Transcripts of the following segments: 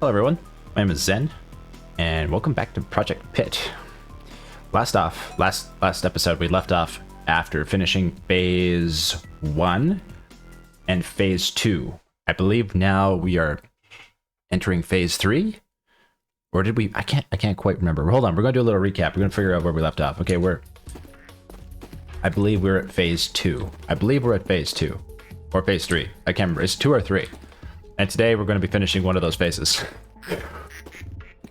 Hello everyone, my name is Zen, and welcome back to Project P.I.T.T. Last episode we left off after finishing Phase 1 and Phase 2. I believe now we are entering Phase 3? Or did we? I can't quite remember. Hold on, we're gonna do a little recap. We're gonna figure out where we left off. Okay, I believe we're at Phase 2. I believe we're at Phase 2. Or Phase 3. I can't remember. It's 2 or 3. And today we're going to be finishing one of those phases.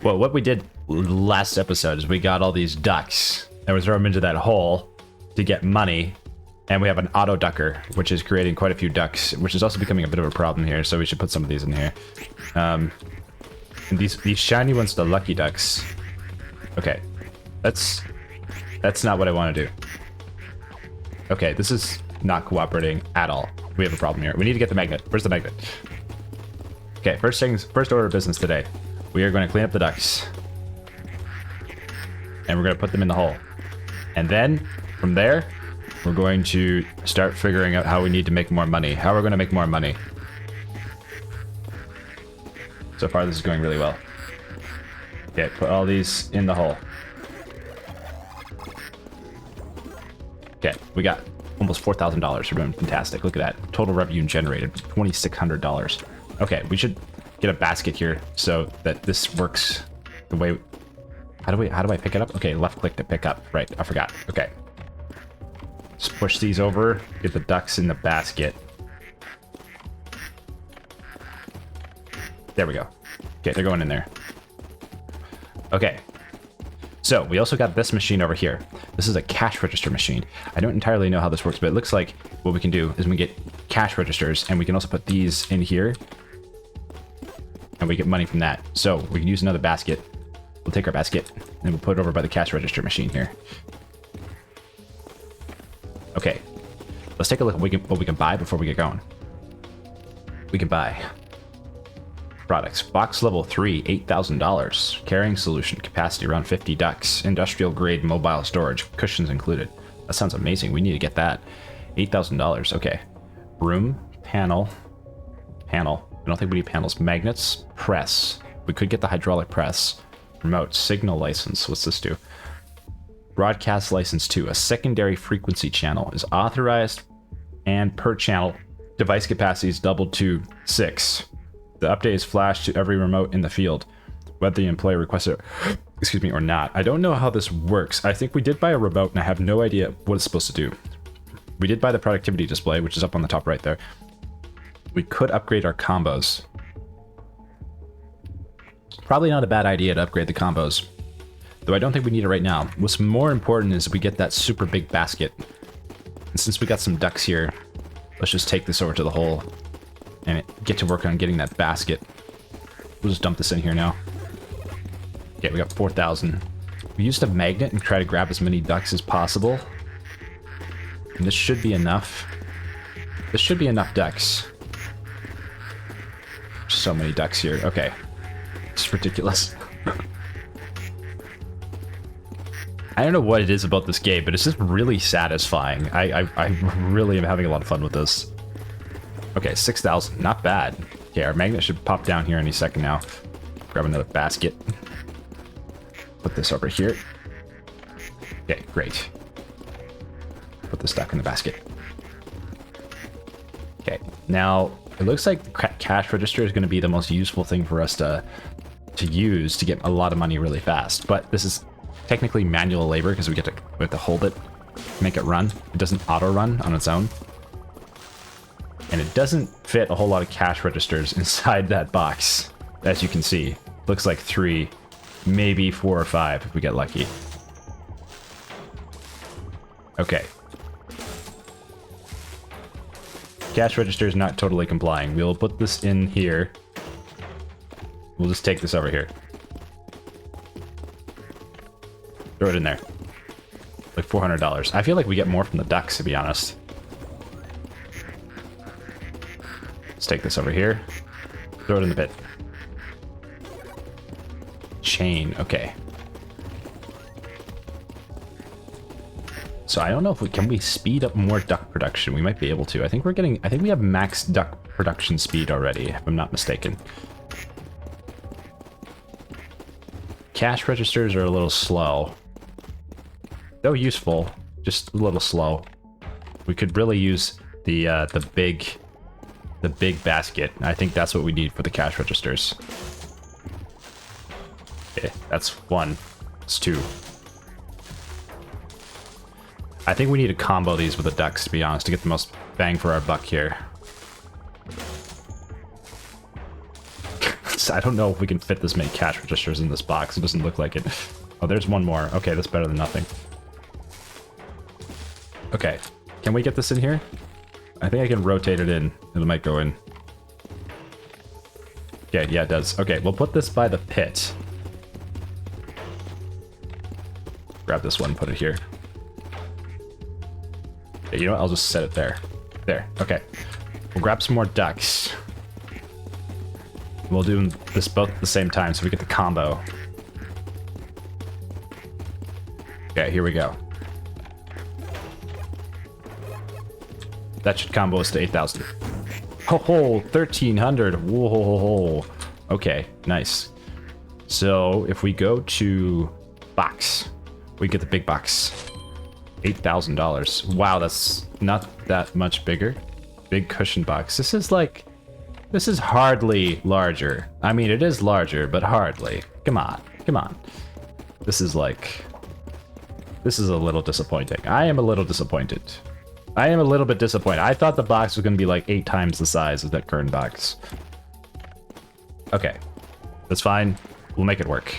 Well, what we did last episode is we got all these ducks and we throw them into that hole to get money. And we have an auto ducker, which is creating quite a few ducks, which is also becoming a bit of a problem here. So we should put some of these in here. And these shiny ones, the lucky ducks. Okay, that's not what I want to do. Okay, this is not cooperating at all. We have a problem here. We need to get the magnet. Where's the magnet? Okay, first order of business today. We are going to clean up the ducks. And we're going to put them in the hole. And then, from there, we're going to start figuring out how we need to make more money. How we're going to make more money. So far, this is going really well. Okay, put all these in the hole. Okay, we got almost $4,000. We're doing fantastic. Look at that. Total revenue generated, $2,600. Okay, we should get a basket here so that this works the way... How do I pick it up? Okay, left click to pick up. Right, I forgot. Okay. Just push these over, get the ducks in the basket. There we go. Okay, they're going in there. Okay. So, we also got this machine over here. This is a cash register machine. I don't entirely know how this works, but it looks like what we can do is we get cash registers, and we can also put these in here. And we get money from that. So, we can use another basket. We'll take our basket, and we'll put it over by the cash register machine here. Okay. Let's take a look at what we can buy before we get going. We can buy products. Box level 3, $8,000. Carrying solution, capacity around 50 ducks. Industrial grade mobile storage, cushions included. That sounds amazing. We need to get that. $8,000. Okay. Room, panel. I don't think we need panels. Magnets, press. We could get the hydraulic press. Remote, signal license. What's this do? Broadcast license 2. A secondary frequency channel is authorized, and per channel, device capacity is doubled to 6. The update is flashed to every remote in the field, whether the employee requests it, excuse me, or not. I don't know how this works. I think we did buy a remote, and I have no idea what it's supposed to do. We did buy the productivity display, which is up on the top right there. We could upgrade our combos. Probably not a bad idea to upgrade the combos, though I don't think we need it right now. What's more important is we get that super big basket. And since we got some ducks here, let's just take this over to the hole and get to work on getting that basket. We'll just dump this in here now. Okay, we got 4,000. We used a magnet and try to grab as many ducks as possible. And this should be enough. This should be enough ducks. So many ducks here. Okay. It's ridiculous. I don't know what it is about this game, but it's just really satisfying. I really am having a lot of fun with this. Okay, 6,000. Not bad. Okay, our magnet should pop down here any second now. Grab another basket. Put this over here. Okay, great. Put this duck in the basket. Okay, now it looks like the cash register is going to be the most useful thing for us to use to get a lot of money really fast. But this is technically manual labor because we have to hold it, make it run. It doesn't auto run on its own. And it doesn't fit a whole lot of cash registers inside that box. As you can see, looks like 3, maybe 4 or 5 if we get lucky. Okay. Cash register is not totally complying. We'll put this in here. We'll just take this over here. Throw it in there. Like $400. I feel like we get more from the ducks, to be honest. Let's take this over here. Throw it in the pit. Chain. Okay. So I don't know if can we speed up more duck production. We might be able to. I think we have max duck production speed already, if I'm not mistaken. cash registers are a little slow. Though useful, just a little slow. We could really use the big basket. I think that's what we need for the cash registers. Okay, that's one. It's two. I think we need to combo these with the ducks, to be honest, to get the most bang for our buck here. I don't know if we can fit this many cash registers in this box. It doesn't look like it. Oh, there's one more. Okay, that's better than nothing. Okay, can we get this in here? I think I can rotate it in. It might go in. Okay, yeah, it does. Okay, we'll put this by the pit. Grab this one, put it here. Okay, you know what? I'll just set it there. There, okay. We'll grab some more ducks. We'll do this both at the same time so we get the combo. Okay, here we go. That should combo us to 8,000. Ho ho, 1,300. Whoa. Okay, nice. So if we go to box, we get the big box. $8,000. Wow, that's not that much bigger. Big cushion box. This is hardly larger. I mean, it is larger, but hardly. Come on. This is a little disappointing. I am a little disappointed. I am a little bit disappointed. I thought the box was going to be like 8 times the size of that current box. Okay. That's fine. We'll make it work.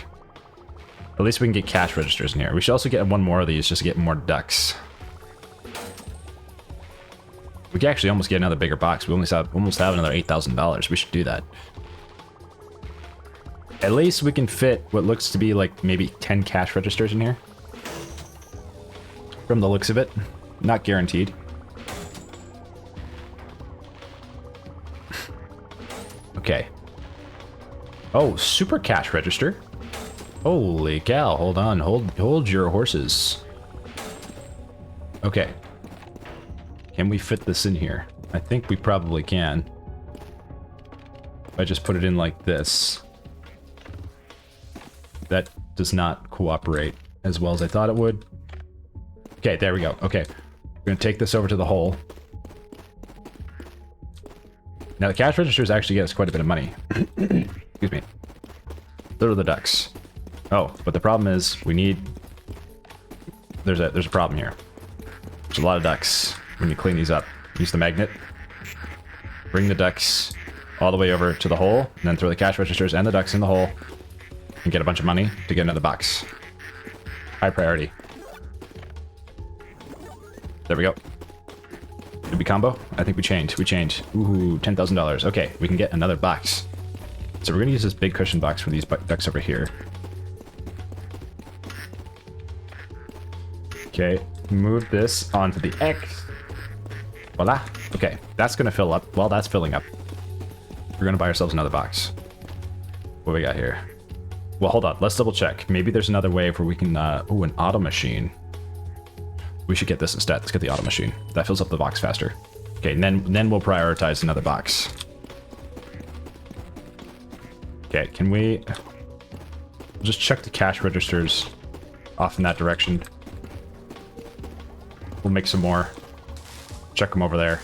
At least we can get cash registers in here. We should also get one more of these just to get more ducks. We can actually almost get another bigger box. We almost have another $8,000. We should do that. At least we can fit what looks to be like maybe 10 cash registers in here. From the looks of it. Not guaranteed. Okay. Oh, super cash register. Holy cow, hold on, hold your horses. Okay. Can we fit this in here? I think we probably can. If I just put it in like this. That does not cooperate as well as I thought it would. Okay, there we go. Okay. We're gonna take this over to the hole. Now the cash registers actually get us quite a bit of money. Excuse me. Those are the ducks. Oh, but the problem is we need... There's a problem here. There's a lot of ducks when you clean these up. Use the magnet. Bring the ducks all the way over to the hole, and then throw the cash registers and the ducks in the hole, and get a bunch of money to get another box. High priority. There we go. Did we combo? I think we changed. Ooh, $10,000. Okay, we can get another box. So we're gonna use this big cushion box for these ducks over here. Okay, move this onto the X. Voila. Okay, that's gonna fill up. While that's filling up, we're gonna buy ourselves another box. What do we got here? Well, hold on. Let's double check. Maybe there's another way where we can... ooh, an auto machine. We should get this instead. Let's get the auto machine. That fills up the box faster. Okay, and then we'll prioritize another box. Okay, can we... just check the cash registers off in that direction. We'll make some more. Check them over there.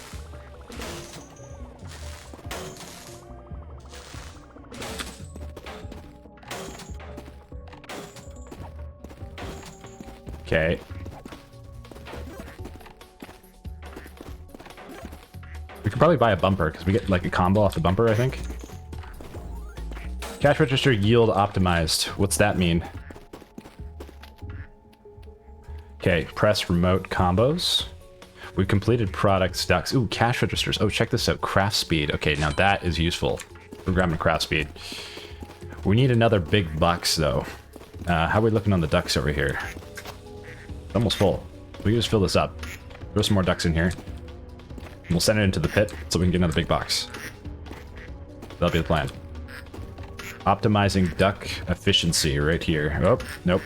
Okay. We could probably buy a bumper, because we get like a combo off the bumper, I think. Cash register yield optimized. What's that mean? Okay, press remote combos. We've completed product stocks. Ooh, cash registers. Oh, check this out. Craft speed. Okay, now that is useful. We're grabbing craft speed. We need another big box, though. How are we looking on the ducks over here? It's almost full. We can just fill this up. Throw some more ducks in here. And we'll send it into the pit so we can get another big box. That'll be the plan. Optimizing duck efficiency right here. Oh, nope.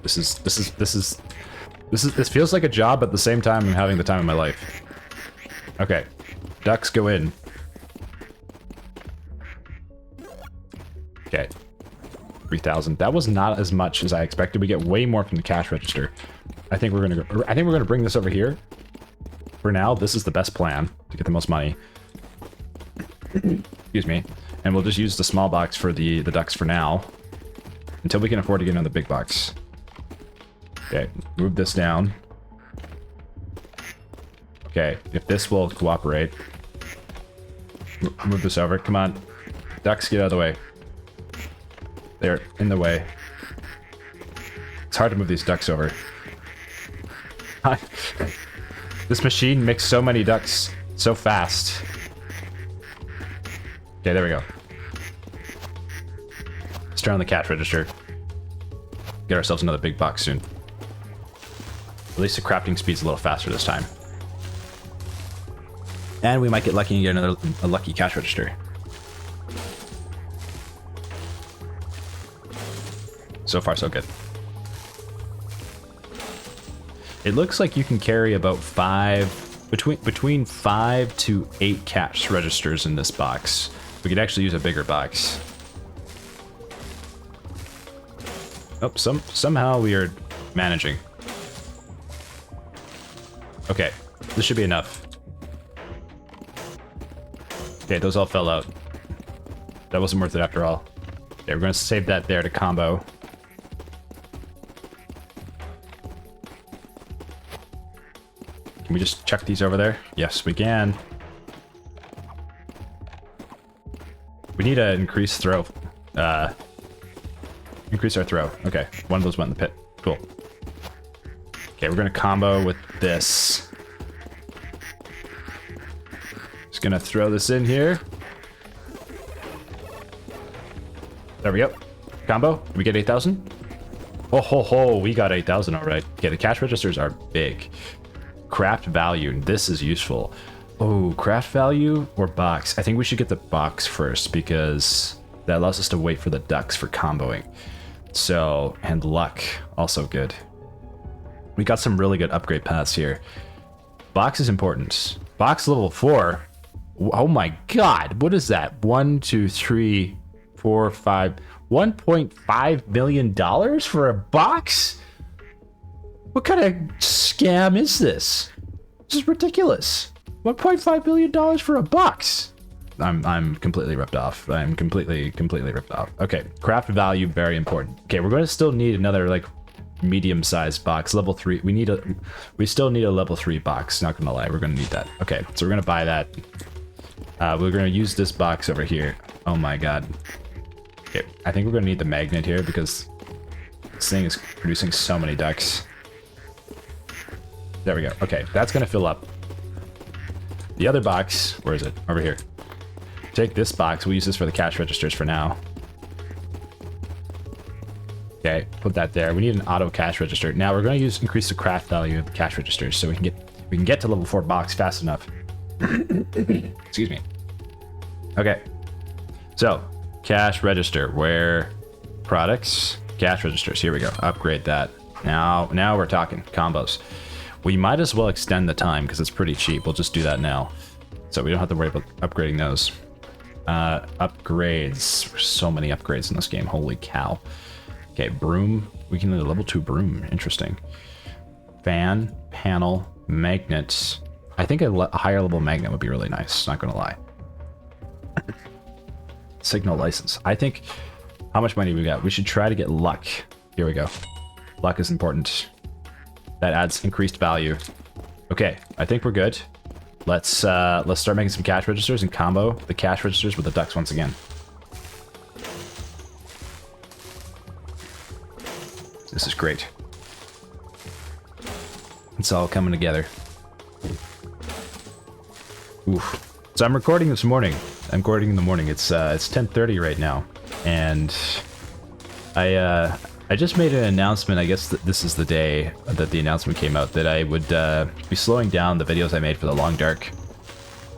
This feels like a job, but at the same time I'm having the time of my life. Okay. Ducks go in. Okay. 3,000. That was not as much as I expected. We get way more from the cash register. I think we're gonna bring this over here. For now, this is the best plan to get the most money. Excuse me. And we'll just use the small box for the ducks for now. Until we can afford to get another big box. Okay, move this down. Okay, if this will cooperate. Move this over. Come on. Ducks, get out of the way. They're in the way. It's hard to move these ducks over. This machine makes so many ducks so fast. Okay, there we go. Let's turn on the cash register. Get ourselves another big box soon. At least the crafting speed's a little faster this time. And we might get lucky and get a lucky cash register. So far, so good. It looks like you can carry about between 5 to 8 cash registers in this box. We could actually use a bigger box. Oh, somehow we are managing. Okay, this should be enough. Okay, those all fell out. That wasn't worth it after all. Okay, we're gonna save that there to combo. Can we just chuck these over there? Yes, we can. We need to increase throw. Increase our throw. Okay, one of those went in the pit. Cool. Okay, we're gonna combo with this. Just gonna throw this in here. There we go. Combo. Did we get 8,000? Oh ho ho, we got 8,000 alright. Okay, the cash registers are big. Craft value. This is useful. Oh, craft value or box? I think we should get the box first because that allows us to wait for the ducks for comboing. So, and luck, also good. We got some really good upgrade paths here. Box is important. Box level 4. Oh my god, what is that? 1, 2, 3, 4, 5. $1.5 million for a box? What kind of scam is this? This is ridiculous. $1.5 million for a box. I'm completely ripped off. I'm completely ripped off. Okay, craft value, very important. Okay, we're going to still need another like medium-sized box, level 3. We still need a level 3 box. Not gonna lie, we're gonna need that. Okay, so we're gonna buy that. We're gonna use this box over here. Oh my god. Okay, I think we're gonna need the magnet here because this thing is producing so many ducks. There we go. Okay, that's gonna fill up. The other box, where is it? Over here. Take this box. We'll use this for the cash registers for now. Okay, put that there. We need an auto cash register. Now we're going to increase the craft value of the cash registers so we can get to level 4 box fast enough. Excuse me. Okay. So, cash register. Where products, cash registers. Here we go. Upgrade that. Now we're talking combos. We might as well extend the time because it's pretty cheap. We'll just do that now. So we don't have to worry about upgrading those. Upgrades. There's so many upgrades in this game. Holy cow. Okay, broom. We can do a level 2 broom. Interesting. Fan, panel, magnets. I think a higher level magnet would be really nice. Not gonna lie. Signal license. I think, how much money we got? We should try to get luck. Here we go. Luck is important. That adds increased value. Okay, I think we're good. Let's start making some cash registers and combo the cash registers with the ducks once again. This is great. It's all coming together. Oof. So I'm recording this morning. I'm recording in the morning. It's 10:30 right now, and I just made an announcement. I guess that this is the day that the announcement came out that I would be slowing down the videos I made for the Long Dark,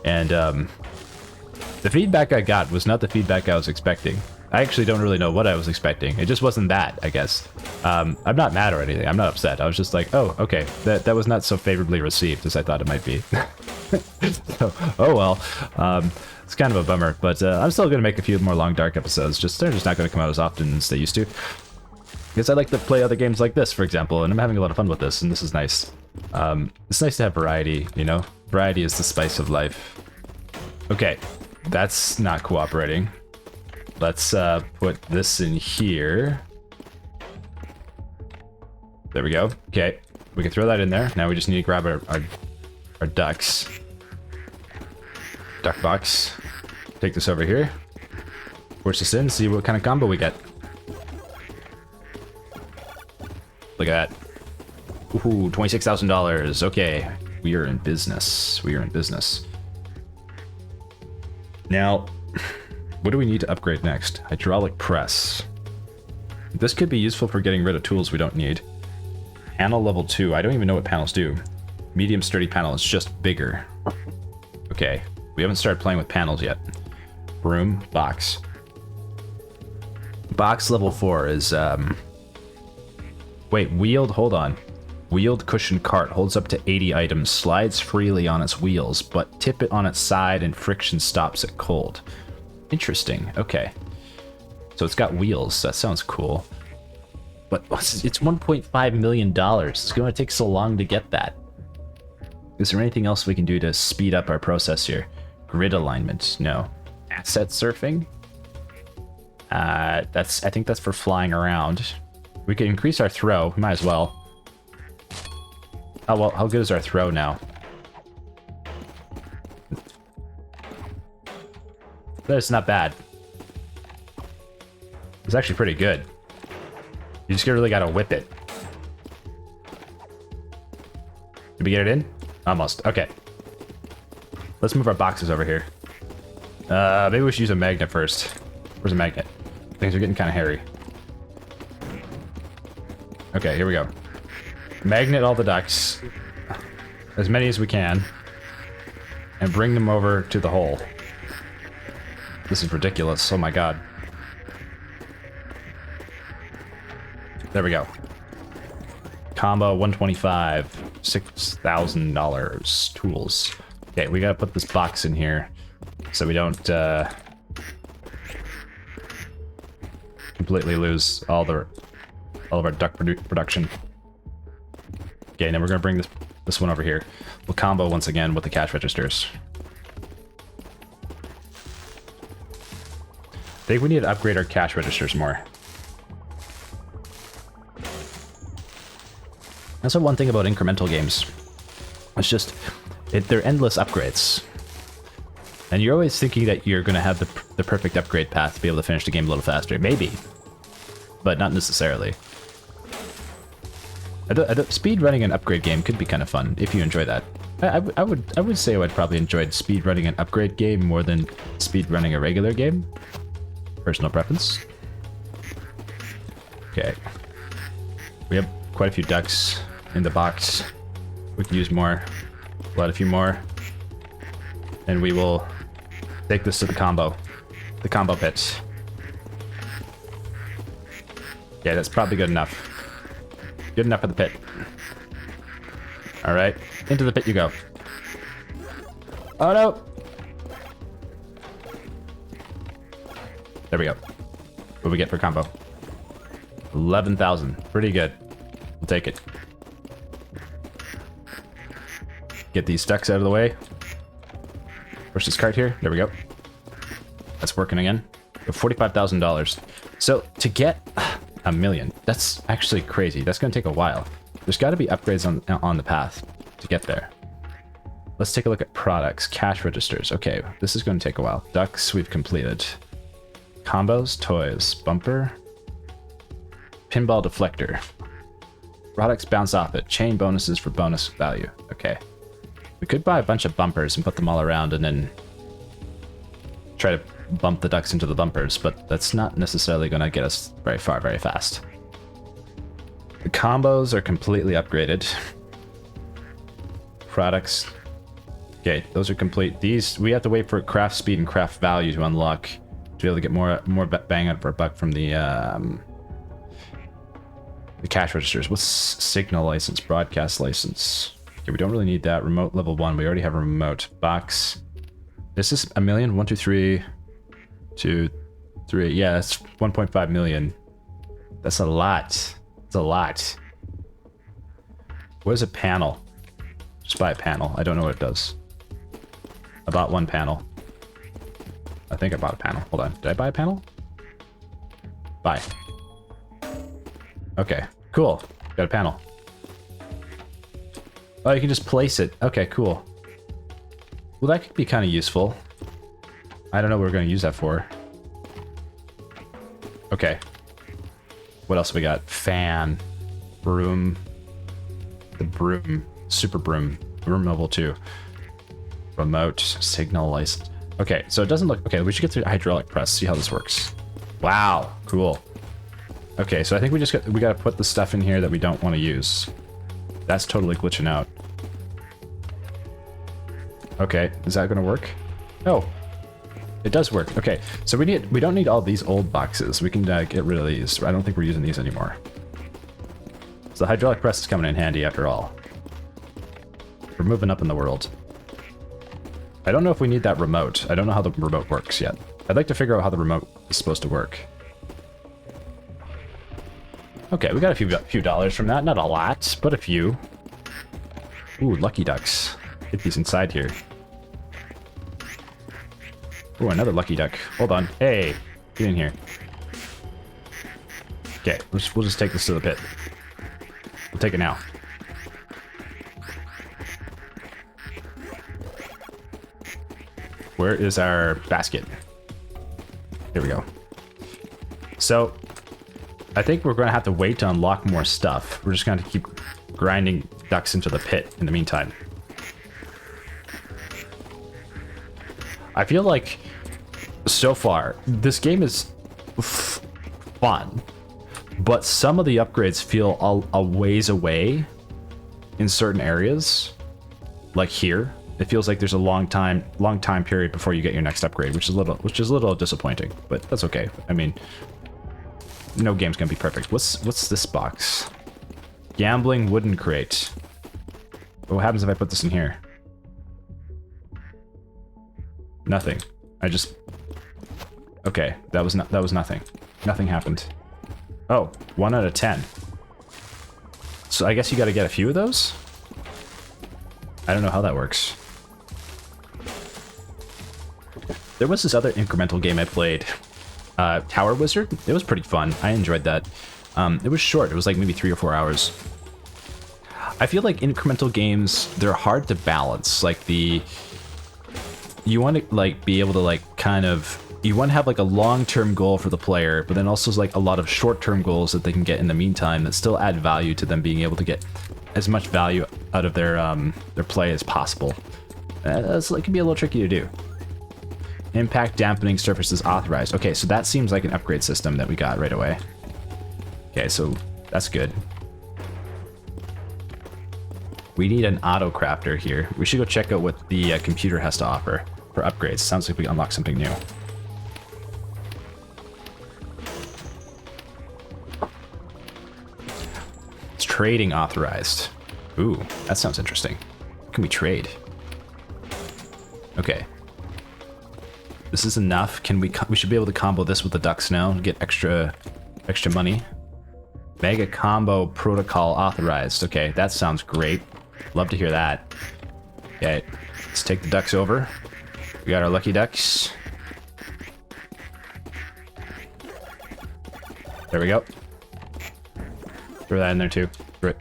and the feedback I got was not the feedback I was expecting. I actually don't really know what I was expecting. It just wasn't that, I guess. I'm not mad or anything. I'm not upset. I was just like, oh, okay. That was not so favorably received as I thought it might be. So, oh well. It's kind of a bummer, but I'm still going to make a few more Long Dark episodes. They're just not going to come out as often as they used to. Because I like to play other games like this, for example, and I'm having a lot of fun with this, and this is nice. It's nice to have variety, you know? Variety is the spice of life. Okay, that's not cooperating. Let's put this in here. There we go. Okay, we can throw that in there. Now we just need to grab our ducks. Duck box. Take this over here. Force this in, see what kind of combo we get. Look at that. Ooh, $26,000. Okay, we are in business. We are in business. Now, what do we need to upgrade next? Hydraulic press. This could be useful for getting rid of tools we don't need. Panel level 2. I don't even know what panels do. Medium sturdy panel is just bigger. Okay, we haven't started playing with panels yet. Broom, box. Box level 4 is, wait, wheeled, hold on. Wheeled cushion cart holds up to 80 items, slides freely on its wheels, but tip it on its side and friction stops it cold. Interesting, okay. So it's got wheels, that sounds cool. But it's $1.5 million. It's going to take so long to get that. Is there anything else we can do to speed up our process here? Grid alignment, no. Asset surfing? I think that's for flying around. We can increase our throw, might as well. Oh well, how good is our throw now? That's not bad. It's actually pretty good. You just really gotta whip it. Did we get it in? Almost. Okay. Let's move our boxes over here. Maybe we should use a magnet first. Where's a magnet? Things are getting kind of hairy. Okay, here we go. Magnet all the ducks. As many as we can. And bring them over to the hole. This is ridiculous. Oh my god. There we go. Combo 125. $6,000. Tools. Okay, we gotta put this box in here so we don't completely lose all of our duck production. Okay, now we're gonna bring this one over here. We'll combo once again with the cash registers. I think we need to upgrade our cash registers more. That's the one thing about incremental games. It's just, they're endless upgrades. And you're always thinking that you're going to have the perfect upgrade path to be able to finish the game a little faster. Maybe. But not necessarily. Speed running an upgrade game could be kind of fun, if you enjoy that. I would say I would probably enjoy speed running an upgrade game more than speed running a regular game. Personal preference. Okay. We have quite a few ducks in the box. We can use more. We'll add a few more. And we will take this to the combo pit. Yeah, that's probably good enough. Good enough for the pit. Alright, into the pit you go. Oh no! There we go. What do we get for combo? 11,000. Pretty good. We'll take it. Get these ducks out of the way. Push this cart here. There we go. That's working again. $45,000. So to get a million, that's actually crazy. That's going to take a while. There's got to be upgrades on the path to get there. Let's take a look at products. Cash registers. Okay, this is going to take a while. Ducks, we've completed. Combos, toys, bumper, pinball deflector. Products bounce off it. Chain bonuses for bonus value. Okay. We could buy a bunch of bumpers and put them all around and then try to bump the ducks into the bumpers, but that's not necessarily going to get us very far very fast. The combos are completely upgraded. Products. Okay, those are complete. These, we have to wait for craft speed and craft value to unlock to be able to get more bang out of our buck from the cash registers. What's signal license, broadcast license? Okay, we don't really need that. Remote level 1. We already have a remote. Box. Is this a million? 1, 2, 3, 2, 3. Yeah, that's 1.5 million. That's a lot. It's a lot. What is a panel? Just buy a panel. I don't know what it does. I bought one panel. I think I bought a panel. Hold on. Did I buy a panel? Buy. Okay, cool. Got a panel. Oh, you can just place it. Okay, cool. Well, that could be kind of useful. I don't know what we're going to use that for. Okay. What else we got? Fan. Broom. The broom. Super broom. Broom level 2. Remote. Signal license. Okay, so it doesn't look... Okay, we should get through the hydraulic press. See how this works. Wow. Cool. Okay, so I think we got to put the stuff in here that we don't want to use. That's totally glitching out. Okay, is that going to work? Oh, it does work. Okay, so we don't need all these old boxes. We can get rid of these. I don't think we're using these anymore. So the hydraulic press is coming in handy after all. We're moving up in the world. I don't know if we need that remote. I don't know how the remote works yet. I'd like to figure out how the remote is supposed to work. Okay, we got a few dollars from that. Not a lot, but a few. Ooh, lucky ducks. Get these inside here. Ooh, another lucky duck. Hold on. Hey, get in here. Okay, we'll just take this to the pit. We'll take it now. Where is our basket? Here we go. So, I think we're going to have to wait to unlock more stuff. We're just going to keep grinding ducks into the pit in the meantime. I feel like, so far, this game is fun, but some of the upgrades feel a ways away in certain areas. Like here, it feels like there's a long time period before you get your next upgrade, which is a little disappointing, but that's okay. I mean, no game's gonna be perfect. What's this box? Gambling wooden crate. What happens if I put this in here? Nothing. Okay, that was nothing. Nothing happened. Oh, 1 out of 10. So I guess you gotta get a few of those? I don't know how that works. There was this other incremental game I played, Tower Wizard. It was pretty fun. I enjoyed that. It was short. It was like maybe 3 or 4 hours. I feel like incremental games, they're hard to balance. Like you want to like be able to like you want to have like a long-term goal for the player, but then also like a lot of short-term goals that they can get in the meantime that still add value to them being able to get as much value out of their play as possible. It can be a little tricky to do. Impact dampening surfaces authorized. Okay, so that seems like an upgrade system that we got right away. Okay, so that's good. We need an auto crafter here. We should go check out what the computer has to offer for upgrades. Sounds like we unlock something new. It's trading authorized. Ooh, that sounds interesting. What can we trade? Okay. This is enough. We should be able to combo this with the ducks now and get extra money. Mega combo protocol authorized. Okay, that sounds great. Love to hear that. Okay, let's take the ducks over. We got our lucky ducks. There we go. Throw that in there too. Great.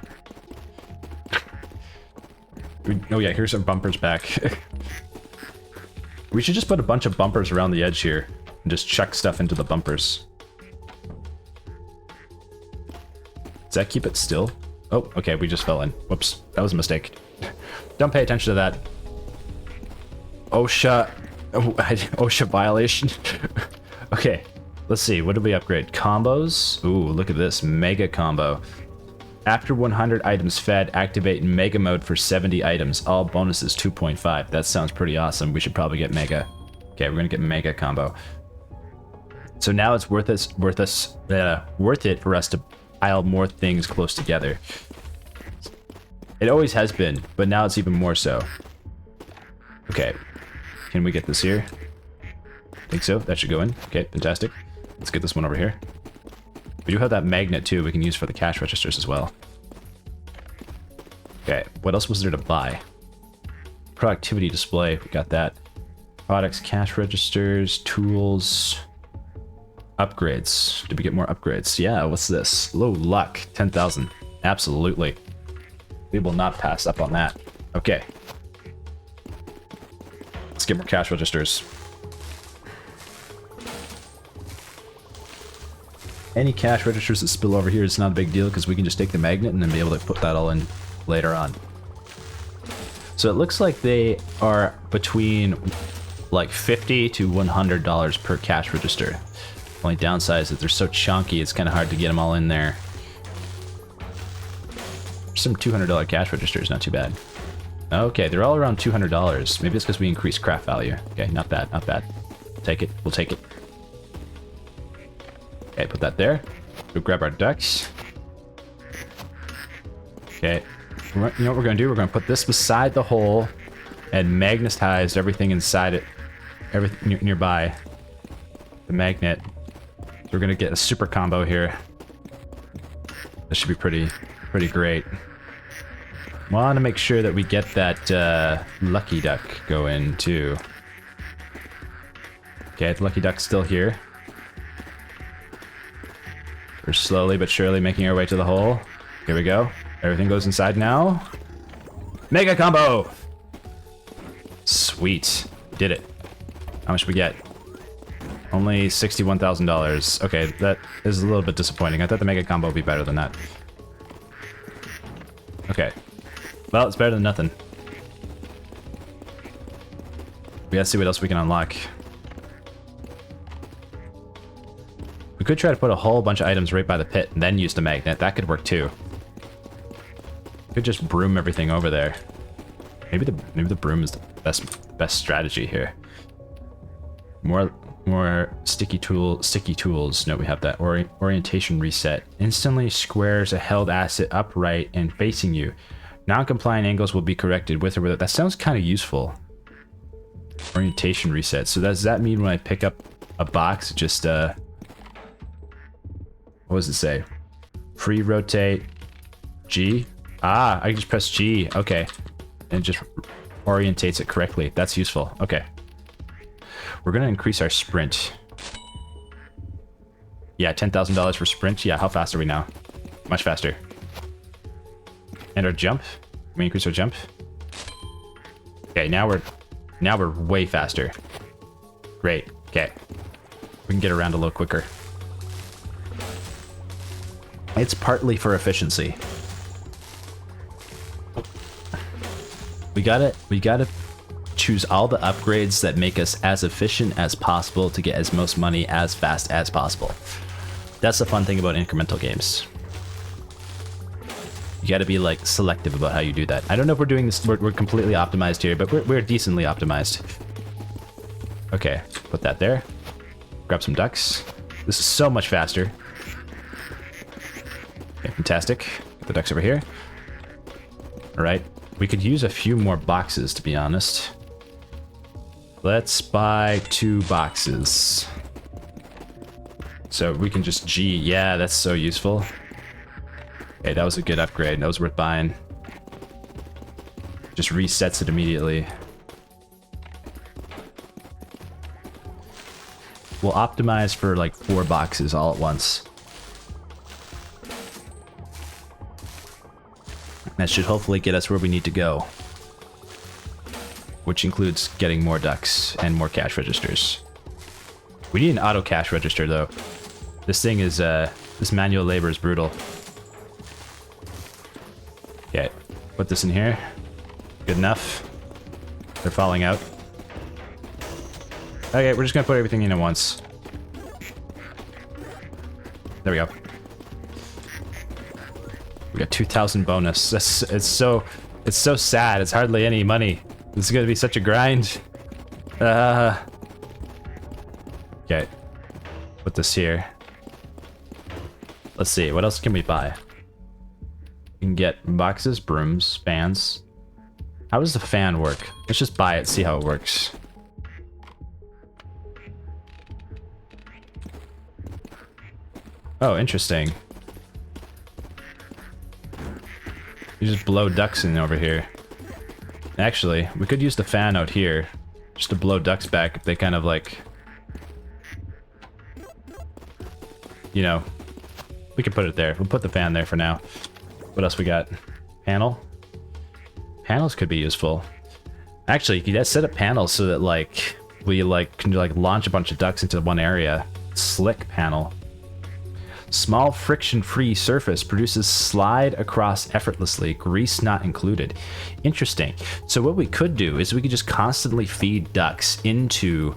Oh yeah, here's our bumpers back. We should just put a bunch of bumpers around the edge here and just chuck stuff into the bumpers. Does that keep it still? Oh, okay, we just fell in. Whoops, that was a mistake. Don't pay attention to that. OSHA. Oh, OSHA violation. Okay, let's see. What did we upgrade? Combos. Ooh, look at this. Mega combo. After 100 items fed, activate Mega mode for 70 items. All bonuses 2.5. That sounds pretty awesome. We should probably get Mega. Okay, we're gonna get Mega combo. So now it's worth it for us to pile more things close together. It always has been, but now it's even more so. Okay. Can we get this here? Think so. That should go in. Okay, fantastic. Let's get this one over here. We do have that magnet too we can use for the cash registers as well. Okay, what else was there to buy? Productivity display, we got that. Products, cash registers, tools, upgrades. Did we get more upgrades? Yeah, what's this? Low luck, 10,000. Absolutely. We will not pass up on that. Okay. Let's get more cash registers. Any cash registers that spill over here is not a big deal because we can just take the magnet and then be able to put that all in later on. So it looks like they are between like $50 to $100 per cash register. Only downside is that they're so chunky, it's kind of hard to get them all in there. Some $200 cash registers, not too bad. Okay, they're all around $200. Maybe it's because we increased craft value. Okay, not bad, not bad. Take it, we'll take it. Okay, put that there. Go grab our ducks. Okay, you know what we're gonna do? We're gonna put this beside the hole and magnetize everything inside it, everything nearby the magnet. So we're gonna get a super combo here. This should be pretty great. Want to make sure that we get that lucky duck going too. Okay, the lucky duck's still here. We're slowly but surely making our way to the hole. Here we go. Everything goes inside now. Mega combo! Sweet. Did it. How much we get? Only $61,000. Okay, that is a little bit disappointing. I thought the mega combo would be better than that. Okay. Well, it's better than nothing. We gotta see what else we can unlock. We could try to put a whole bunch of items right by the pit and then use the magnet. That could work too. Could just broom everything over there. Maybe the broom is the best strategy here. More sticky tools. No, we have that orientation reset. Instantly squares a held asset upright and facing you. Non-compliant angles will be corrected with or without. That sounds kind of useful. Orientation reset. So does that mean when I pick up a box, it just what does it say? Free rotate G. Ah, I can just press G. Okay, and it just orientates it correctly. That's useful. Okay. We're gonna increase our sprint. Yeah, $10,000 for sprint. Yeah, how fast are we now? Much faster. And our jump. Can we increase our jump? Okay, now we're way faster. Great. Okay, we can get around a little quicker. It's partly for efficiency. We gotta choose all the upgrades that make us as efficient as possible to get as most money as fast as possible. That's the fun thing about incremental games. You gotta be like selective about how you do that. I don't know if we're doing this, we're completely optimized here, but we're decently optimized. Okay, put that there. Grab some ducks. This is so much faster. Okay, fantastic. Get the ducks over here. All right, we could use a few more boxes, to be honest. Let's buy 2 boxes. So we can just G. Yeah, that's so useful. Okay, that was a good upgrade. That was worth buying. Just resets it immediately. We'll optimize for like 4 boxes all at once. That should hopefully get us where we need to go. Which includes getting more ducks and more cash registers. We need an auto cash register though. This thing is, this manual labor is brutal. Okay, put this in here. Good enough. They're falling out. Okay, we're just gonna put everything in at once. There we go. We got 2,000 bonus. It's so sad. It's hardly any money. This is gonna be such a grind. Okay, put this here. Let's see, what else can we buy? You can get boxes, brooms, fans. How does the fan work? Let's just buy it, see how it works. Oh, interesting. You just blow ducks in over here. Actually, we could use the fan out here just to blow ducks back if they kind of like... You know, we could put it there. We'll put the fan there for now. What else we got? Panel? Panels could be useful. Actually, you could set up panels so that like we like can like launch a bunch of ducks into one area. Slick panel. Small friction-free surface produces slide across effortlessly, grease not included. Interesting. So what we could do is we could just constantly feed ducks into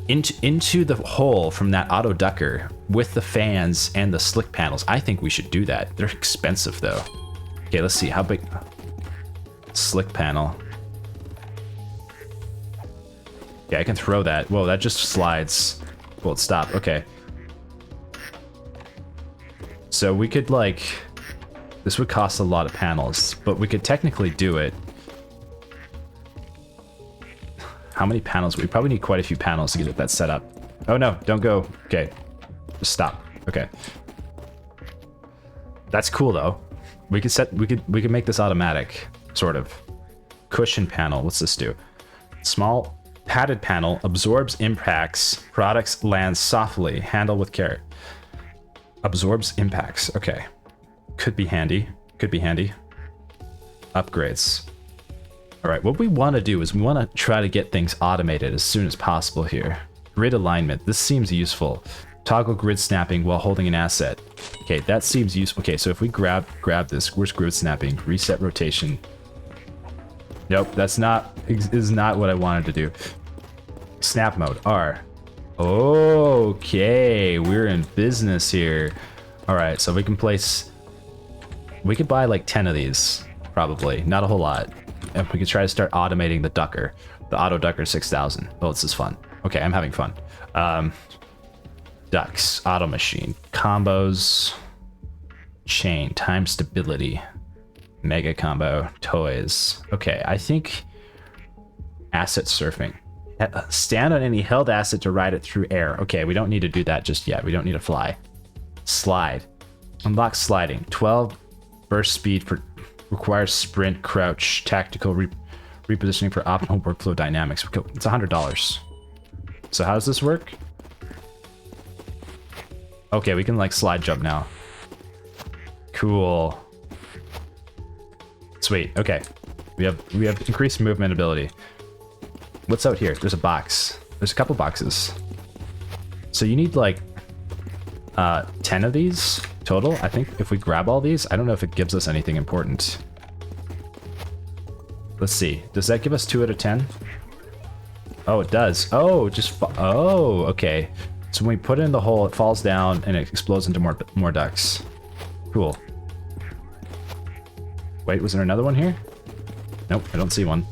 the hole from that auto ducker with the fans and the slick panels. I think we should do that. They're expensive though. Okay, let's see how big. Slick panel. Yeah, I can throw that. Whoa, that just slides. Well, stop. Okay. So we could like, this would cost a lot of panels, but we could technically do it. How many panels? We probably need quite a few panels to get that set up. Oh no, don't go. Okay, just stop. Okay. That's cool though. We could make this automatic, sort of. Cushion panel, what's this do? Small padded panel absorbs impacts, products land softly, handle with care. Absorbs impacts, okay. Could be handy, could be handy. Upgrades. All right, what we want to do is we want to try to get things automated as soon as possible here. Grid alignment, this seems useful. Toggle grid snapping while holding an asset. Okay, that seems useful. Okay, so if we grab this, where's grid snapping? Reset rotation. Nope, that's not, is not what I wanted to do. Snap mode, R. Okay, we're in business here. All right, so we can place, we could buy like 10 of these, probably, not a whole lot. And we could try to start automating the ducker, the auto ducker 6000. Oh, this is fun. Okay, I'm having fun. Ducks, auto machine, combos, chain, time stability, mega combo, toys. Okay, I think asset surfing. Stand on any held asset to ride it through air. Okay, we don't need to do that just yet. We don't need to fly. Slide. Unlock sliding. 12 burst speed for requires sprint, crouch, tactical repositioning for optimal workflow dynamics. It's $100. So how does this work? Okay, we can like slide jump now. Cool. Sweet. Okay. We have increased movement ability. What's out here? There's a box. There's a couple boxes. So you need like 10 of these total. I think if we grab all these, I don't know if it gives us anything important. Let's see. Does that give us 2 out of 10? Oh, it does. Oh, oh, okay. So when we put it in the hole, it falls down and it explodes into more ducks. Cool. Wait, was there another one here? Nope, I don't see one.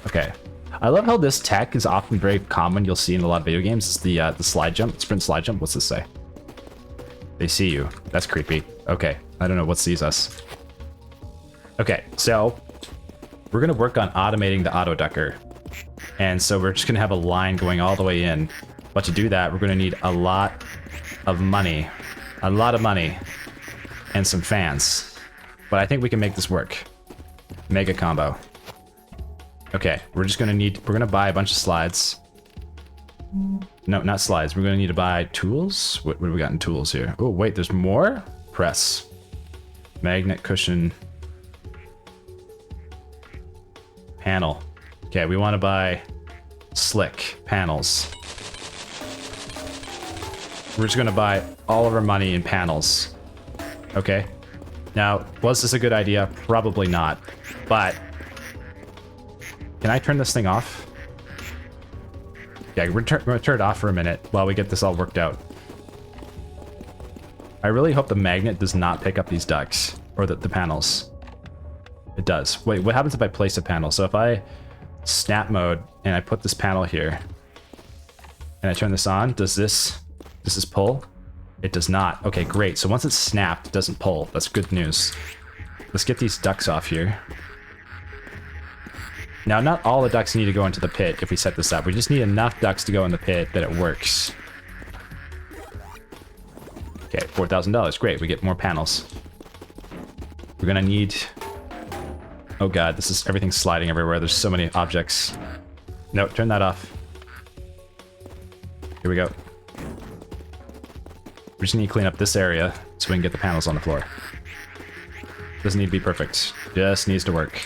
Okay. I love how this tech is often very common. You'll see in a lot of video games. It's the slide jump, sprint slide jump. What's this say? They see you. That's creepy. Okay. I don't know what sees us. Okay, so we're gonna work on automating the auto ducker. And so we're just gonna have a line going all the way in. But to do that, we're gonna need a lot of money. A lot of money. And some fans. But I think we can make this work. Mega combo. Okay, we're gonna buy a bunch of slides. No, not slides. We're gonna need to buy tools. What do we got in tools here? Oh, wait, there's more? Press. Magnet cushion. Panel. Okay, we want to buy slick panels. We're just gonna buy all of our money in panels. Okay. Now, was this a good idea? Probably not. But can I turn this thing off? Yeah, we're gonna turn it off for a minute while we get this all worked out. I really hope the magnet does not pick up these ducks or the panels. It does. Wait, what happens if I place a panel? So if I snap mode and I put this panel here and I turn this on, does this pull? It does not. Okay, great. So once it's snapped, it doesn't pull. That's good news. Let's get these ducks off here. Now, not all the ducks need to go into the pit if we set this up. We just need enough ducks to go in the pit that it works. Okay, $4,000. Great, we get more panels. We're gonna need... Oh god, this is... everything's sliding everywhere. There's so many objects. No, turn that off. Here we go. We just need to clean up this area so we can get the panels on the floor. Doesn't need to be perfect. Just needs to work.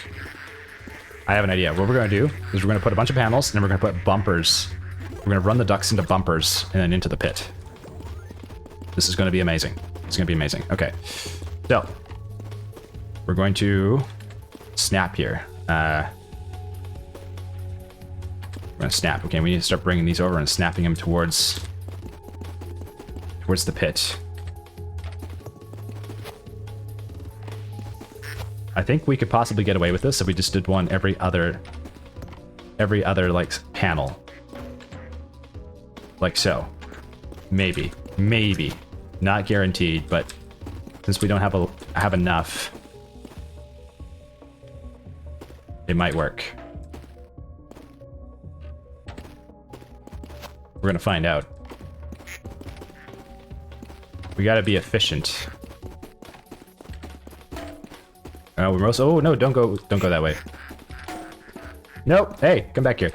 I have an idea. What we're going to do is we're going to put a bunch of panels, and then we're going to put bumpers. We're going to run the ducks into bumpers, and then into the pit. This is going to be amazing. It's going to be amazing. Okay. So, we're going to snap here. We're going to snap. Okay, we need to start bringing these over and snapping them towards the pit. I think we could possibly get away with this if we just did one every other like panel. Like so. Maybe. Maybe. Not guaranteed, but since we don't have enough, it might work. We're gonna find out. We gotta be efficient. We're most... Oh, no, don't go that way. Nope. Hey, come back here.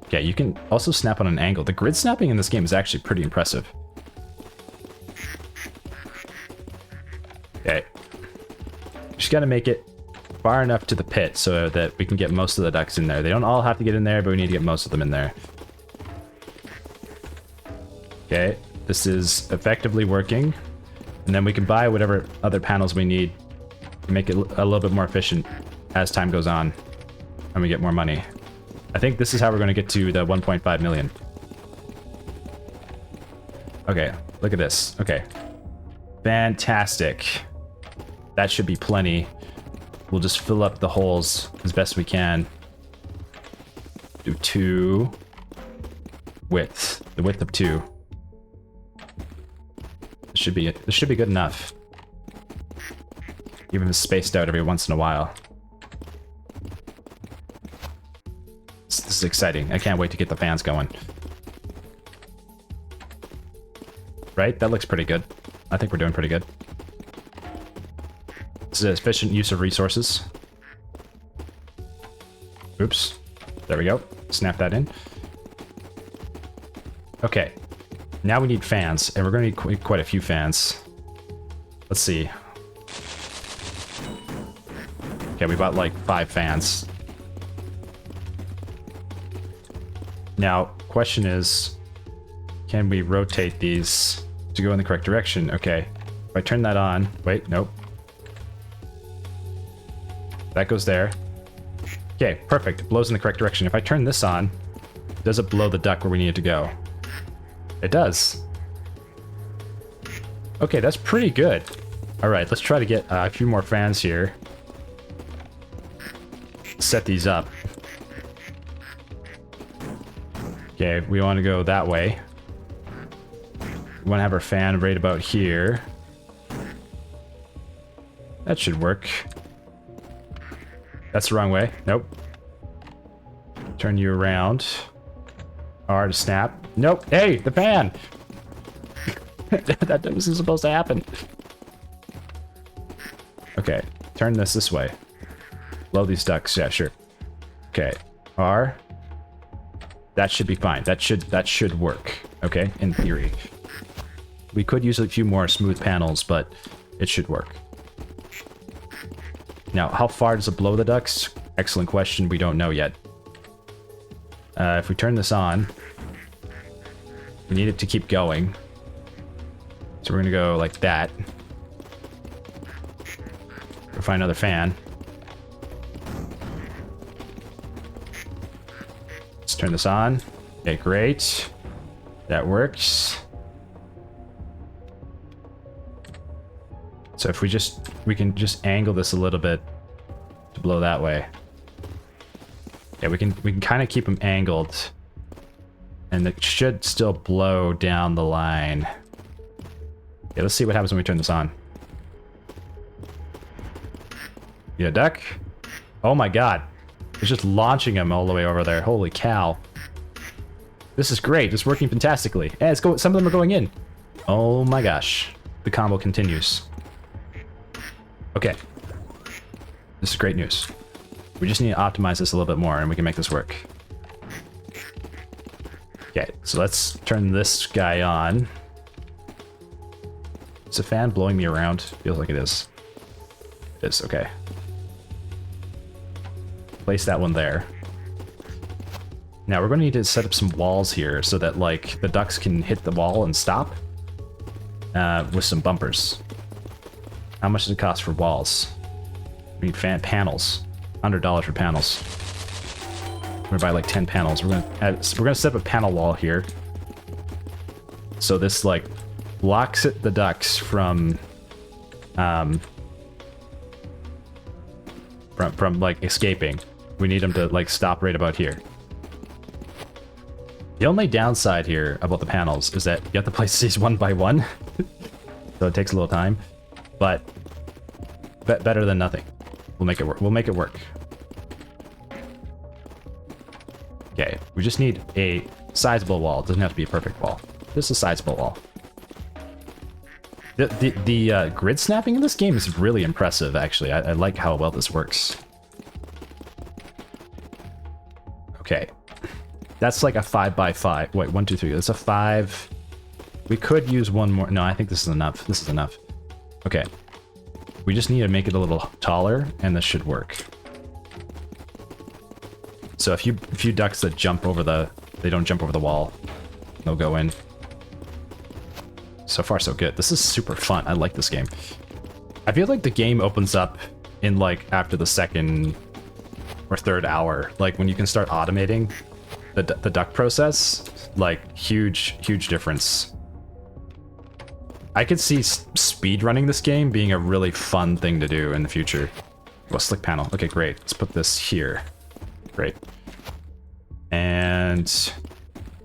Okay, you can also snap on an angle. The grid snapping in this game is actually pretty impressive. Okay. Just gotta make it far enough to the pit so that we can get most of the ducks in there. They don't all have to get in there, but we need to get most of them in there. Okay, this is effectively working. And then we can buy whatever other panels we need to make it a little bit more efficient as time goes on and we get more money. I think this is how we're going to get to the 1.5 million. Okay, look at this. Okay. Fantastic. That should be plenty. We'll just fill up the holes as best we can. Do 2 width. The width of 2. This should be good enough. Even if it's spaced out every once in a while. This is exciting. I can't wait to get the fans going. Right? That looks pretty good. I think we're doing pretty good. This is an efficient use of resources. Oops. There we go. Snap that in. Okay. Now we need fans, and we're going to need quite a few fans. Let's see. Okay, we bought like 5 fans. Now, question is, can we rotate these to go in the correct direction? Okay, if I turn that on, wait, nope. That goes there. Okay, perfect, it blows in the correct direction. If I turn this on, does it blow the duck where we need it to go? It does. Okay, that's pretty good. Alright, let's try to get a few more fans here. Set these up. Okay, we want to go that way. We want to have our fan right about here. That should work. That's the wrong way. Nope. Turn you around. R to snap. Nope. Hey, the fan! That wasn't supposed to happen. Okay, turn this way. Blow these ducks. Yeah, sure. Okay, R. That should be fine. That should work. Okay, in theory. We could use a few more smooth panels, but it should work. Now, how far does it blow the ducks? Excellent question. We don't know yet. If we turn this on, we need it to keep going. So we're gonna go like that. We'll find another fan. Let's turn this on. Okay, great. That works. So if we can just angle this a little bit to blow that way. Yeah, we can kind of keep them angled And it should still blow down the line. Yeah, let's see what happens when we turn this on. Yeah, duck. Oh my god. It's just launching him all the way over there. Holy cow. This is great. It's working fantastically. And it's some of them are going in. Oh my gosh. The combo continues. Okay. This is great news. We just need to optimize this a little bit more and we can make this work. Okay, so let's turn this guy on. Is the fan blowing me around? Feels like it is. It is, okay. Place that one there. Now we're going to need to set up some walls here so that like the ducks can hit the wall and stop with some bumpers. How much does it cost for walls? We need panels. $100 for panels. We're gonna buy like 10 panels. We're gonna set up a panel wall here. So this like blocks the ducks from like escaping. We need them to like stop right about here. The only downside here about the panels is that you have to place these one by one. So it takes a little time, but better than nothing. We'll make it work. We'll make it work. Okay, we just need a sizable wall. It doesn't have to be a perfect wall. Just a sizable wall. The grid snapping in this game is really impressive, actually. I like how well this works. Okay. That's like a 5x5. Wait, 1, 2, 3. That's a 5. We could use one more. No, I think this is enough. This is enough. Okay. We just need to make it a little taller, and this should work. So if you ducks that jump over they don't jump over the wall, they'll go in. So far, so good. This is super fun. I like this game. I feel like the game opens up in like after the second or third hour, like when you can start automating the duck process. Like huge difference. I could see speed running this game being a really fun thing to do in the future. Well, slick panel. Okay, great. Let's put this here. Great. And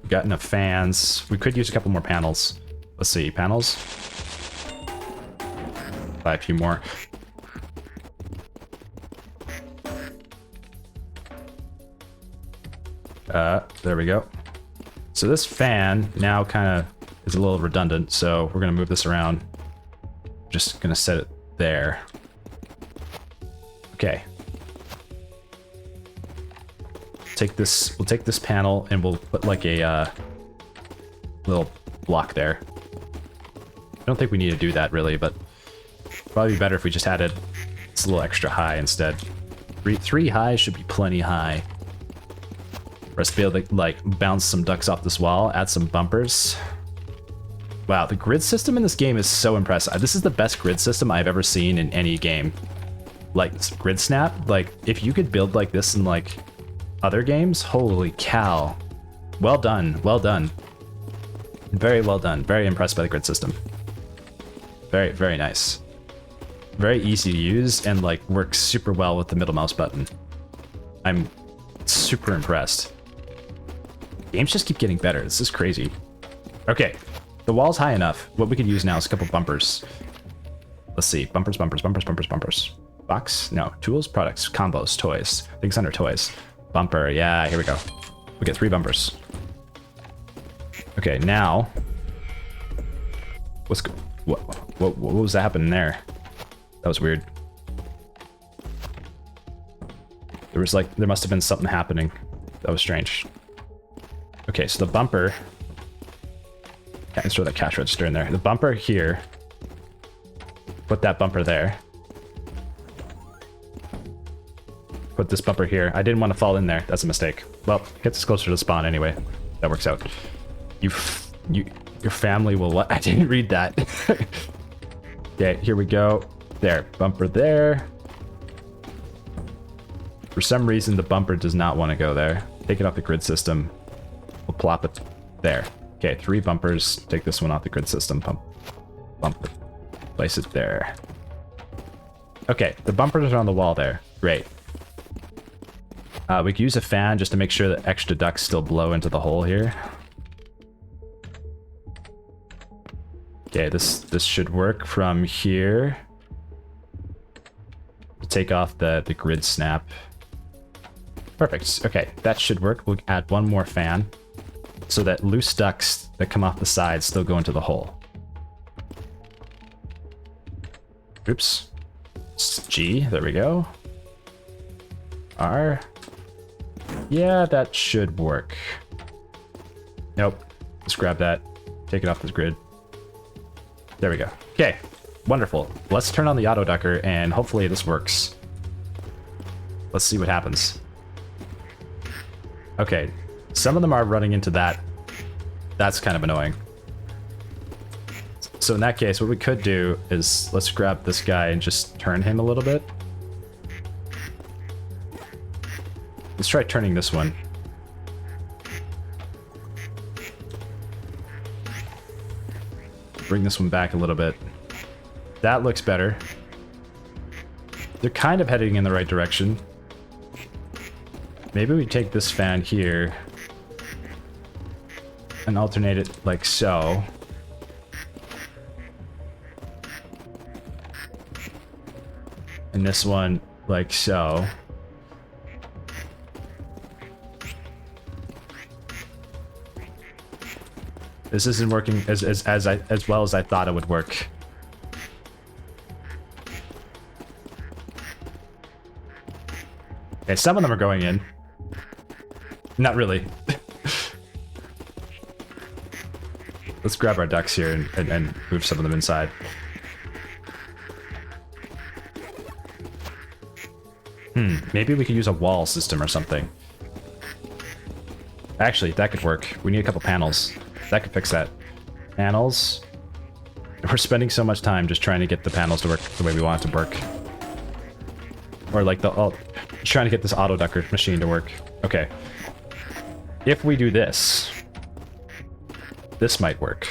we got enough fans. We could use a couple more panels. Let's see, panels. Buy a few more. There we go. So this fan now kind of is a little redundant, so we're gonna move this around. Just gonna set it there. Okay. We'll take this panel and we'll put like a little block there. I don't think we need to do that really, but probably be better if we just added it's a little extra high instead. Three high should be plenty high for us to be able to like bounce some ducks off this wall, add some bumpers. Wow, the grid system in this game is so impressive. This is the best grid system I've ever seen in any game. Like grid snap, like if you could build like this in like other games, holy cow. Well done, well done. Very well done. Very impressed by the grid system. Very, very nice. Very easy to use and like works super well with the middle mouse button. I'm super impressed. Games just keep getting better. This is crazy. Okay, the wall's high enough. What we could use now is a couple bumpers. Let's see. Bumpers, bumpers, bumpers, bumpers, bumpers. Box? No. Tools, products, combos, toys. Things under toys. Bumper. Yeah, here we go. We get 3 bumpers. Okay, now. What was that happening there? That was weird. There must have been something happening. That was strange. Okay, so the bumper. Let's throw that cash register in there. The bumper here. Put that bumper there. Put this bumper here. I didn't want to fall in there. That's a mistake. Well, get this closer to the spawn anyway. That works out. Your family will what? I didn't read that. Okay, here we go. There, bumper there. For some reason, the bumper does not want to go there. Take it off the grid system. We'll plop it there. Okay, 3 bumpers. Take this one off the grid system. Bump it. Place it there. Okay, the bumpers are on the wall there. Great. We can use a fan just to make sure that extra ducks still blow into the hole here. Okay, this should work from here. Take off the grid snap. Perfect. Okay, that should work. We'll add one more fan so that loose ducts that come off the sides still go into the hole. Oops. G, there we go. R. Yeah, that should work. Nope. Let's grab that. Take it off this grid. There we go. Okay. Wonderful. Let's turn on the auto ducker and hopefully this works. Let's see what happens. Okay. Some of them are running into that. That's kind of annoying. So in that case, what we could do is let's grab this guy and just turn him a little bit. Let's try turning this one. Bring this one back a little bit. That looks better. They're kind of heading in the right direction. Maybe we take this fan here and alternate it like so. And this one like so. This isn't working as well as I thought it would work. Okay, some of them are going in. Not really. Let's grab our ducks here and move some of them inside. Maybe we could use a wall system or something. Actually, that could work. We need a couple panels. That could fix that. Panels. We're spending so much time just trying to get the panels to work the way we want it to work. Or like trying to get this auto ducker machine to work. Okay. If we do this, this might work.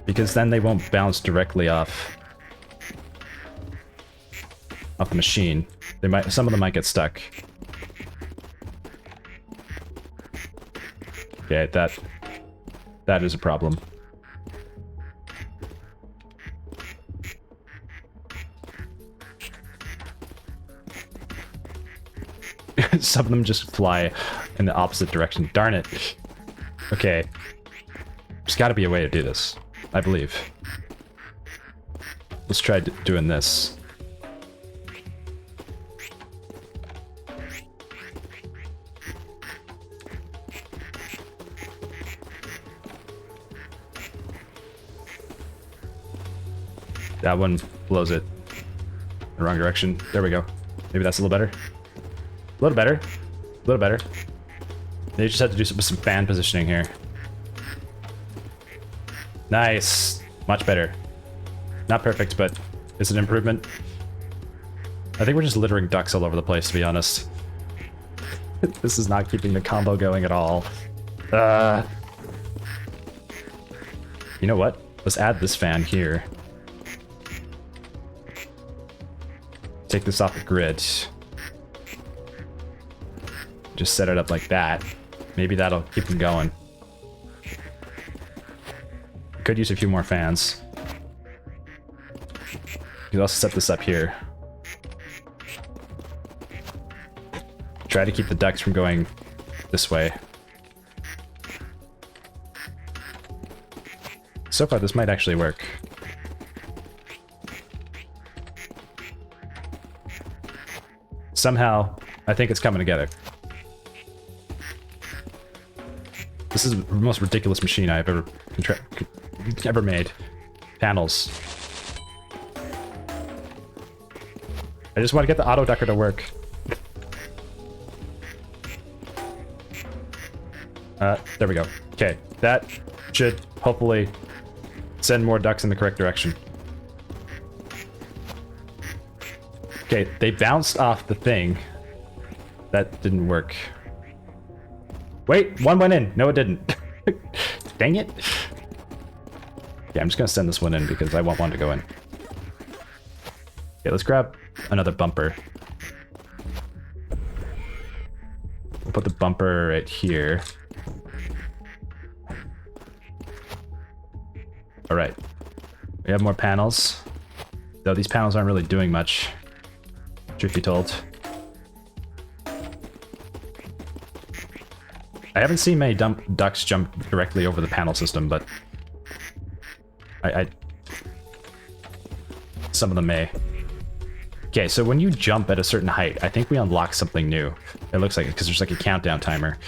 Because then they won't bounce directly off the machine. Some of them might get stuck. Okay, that is a problem. Some of them just fly in the opposite direction. Darn it. Okay. There's got to be a way to do this, I believe. Let's try doing this. That one blows it in the wrong direction. There we go. Maybe that's a little better. A little better. A little better. They just have to do some fan positioning here. Nice. Much better. Not perfect, but it's an improvement. I think we're just littering ducks all over the place, to be honest. This is not keeping the combo going at all. You know what? Let's add this fan here. Take this off the grid. Just set it up like that. Maybe that'll keep them going. Could use a few more fans. You can also set this up here. Try to keep the ducks from going this way. So far, this might actually work. Somehow, I think it's coming together. This is the most ridiculous machine I've ever made. Panels. I just want to get the auto ducker to work. There we go. Okay, that should hopefully send more ducks in the correct direction. Okay, they bounced off the thing. That didn't work. Wait, one went in. No, it didn't. Dang it. Yeah, I'm just gonna send this one in because I want one to go in. Okay, let's grab another bumper. We'll put the bumper right here. All right. We have more panels. Though these panels aren't really doing much, truth be told. I haven't seen many ducks jump directly over the panel system, but some of them may. Okay, so when you jump at a certain height, I think we unlock something new. It looks like it, because there's like a countdown timer.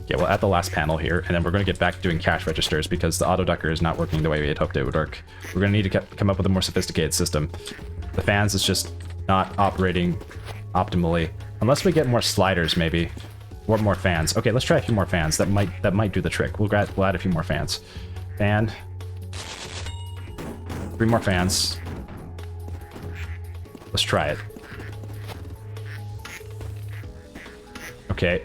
Okay, well, at the last panel here, and then we're going to get back to doing cash registers because the auto ducker is not working the way we had hoped it would work. We're going to need to come up with a more sophisticated system. The fans is just not operating optimally, unless we get more sliders, maybe, or more fans. Okay, let's try a few more fans. That might do the trick. We'll add a few more fans. Fan. 3 more fans. Let's try it. Okay.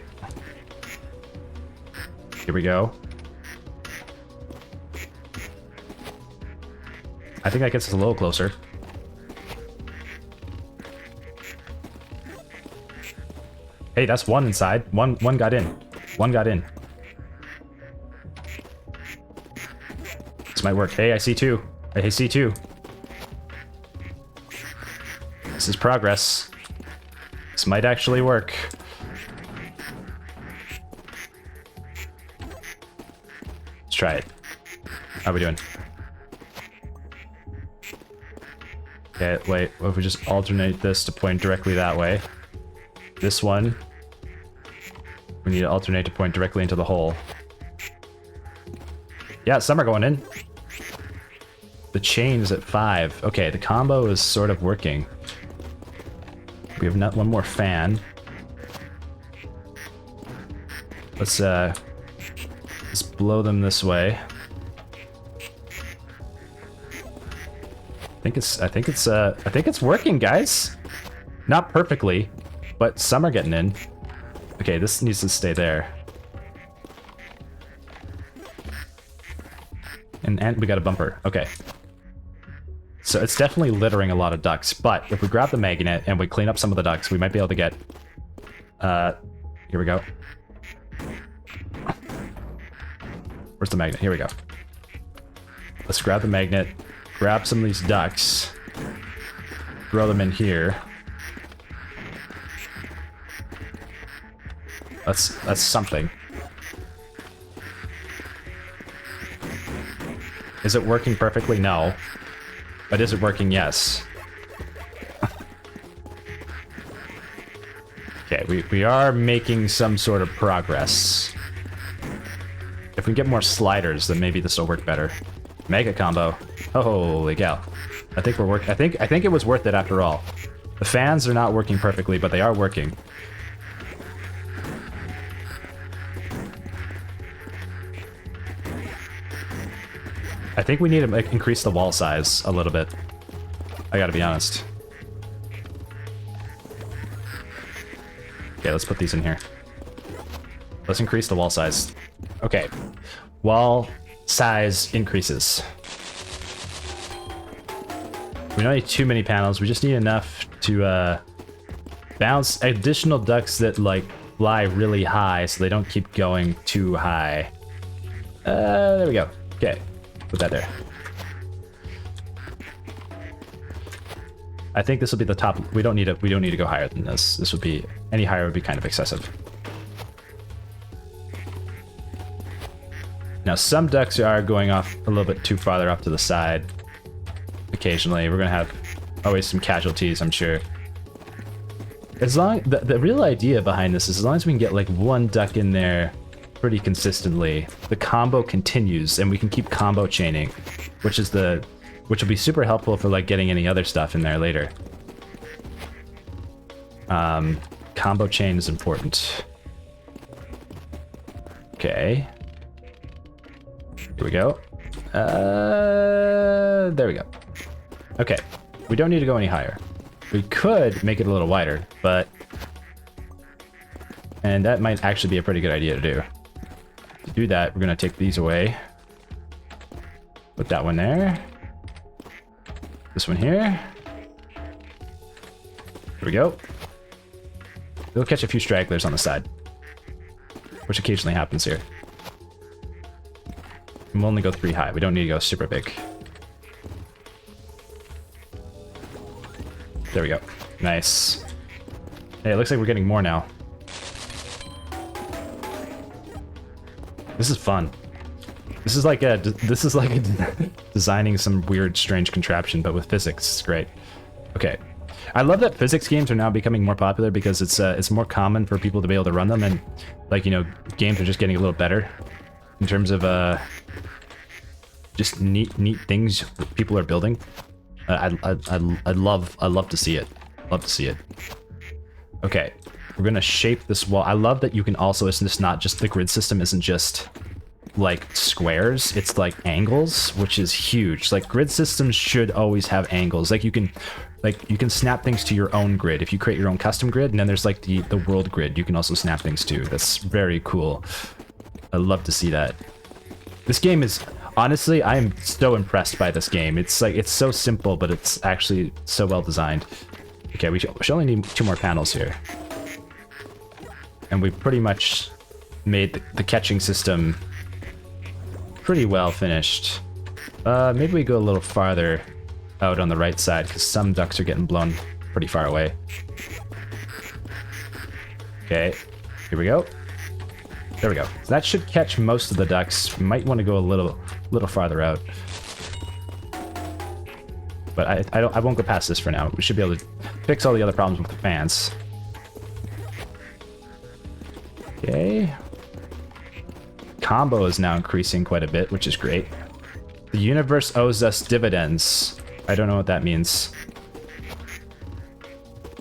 Here we go. I think that gets us a little closer. Hey, that's one inside. One got in. One got in. This might work. Hey, I see 2. I see 2. This is progress. This might actually work. Let's try it. How are we doing? Okay, wait. What if we just alternate this to point directly that way? This one, we need to alternate to point directly into the hole. Yeah, some are going in. The chain is at 5. Okay, the combo is sort of working. We have one more fan. Let's blow them this way. I think it's working, guys. Not perfectly, but some are getting in. Okay, this needs to stay there. And we got a bumper. Okay. So it's definitely littering a lot of ducks, but if we grab the magnet and we clean up some of the ducks, we might be able to get... here we go. Where's the magnet? Here we go. Let's grab the magnet, grab some of these ducks, throw them in here. That's something. Is it working perfectly? No. But is it working? Yes. Okay, we are making some sort of progress. If we get more sliders, then maybe this will work better. Mega combo. Holy cow. I think we're working. I think it was worth it after all. The fans are not working perfectly, but they are working. I think we need to increase the wall size a little bit. I gotta be honest. Okay, let's put these in here. Let's increase the wall size. Okay. Wall size increases. We don't need too many panels. We just need enough to bounce additional ducks that like fly really high so they don't keep going too high. There we go. Okay. Put that there. I think this will be the top. We don't need to go higher than this. This would be any higher would be kind of excessive. Now some ducks are going off a little bit too farther off to the side. Occasionally, we're gonna have always some casualties, I'm sure. As long the real idea behind this is as long as we can get like one duck in there pretty consistently, the combo continues and we can keep combo chaining, which will be super helpful for like getting any other stuff in there later. Combo chain is important. Okay. Here we go. There we go. Okay. We don't need to go any higher. We could make it a little wider, but... And that might actually be a pretty good idea to do. To do that, we're going to take these away. Put that one there. This one here. Here we go. We'll catch a few stragglers on the side. which occasionally happens here. And we'll only go 3 high. We don't need to go super big. There we go. Nice. Hey, it looks like we're getting more now. This is fun. This is like designing some weird, strange contraption, but with physics. It's great. Okay. I love that physics games are now becoming more popular because it's more common for people to be able to run them, and like, you know, games are just getting a little better in terms of just neat things people are building. I love to see it. Love to see it. Okay, we're gonna shape this wall. I love that you can also, it's just not just, the grid system isn't just like squares, it's like angles, which is huge. Like, grid systems should always have angles. Like, you can snap things to your own grid if you create your own custom grid, and then there's like the world grid you can also snap things to. That's very cool. I love to see that. This game is, honestly, I am so impressed by this game. It's like, it's so simple, but it's actually so well designed. Okay, we should only need 2 more panels here. And we've pretty much made the catching system pretty well finished. Maybe we go a little farther out on the right side, because some ducks are getting blown pretty far away. Okay, here we go. There we go. So that should catch most of the ducks. We might want to go a little farther out. But I won't go past this for now. We should be able to fix all the other problems with the fans. Okay. Combo is now increasing quite a bit, which is great. The universe owes us dividends. I don't know what that means.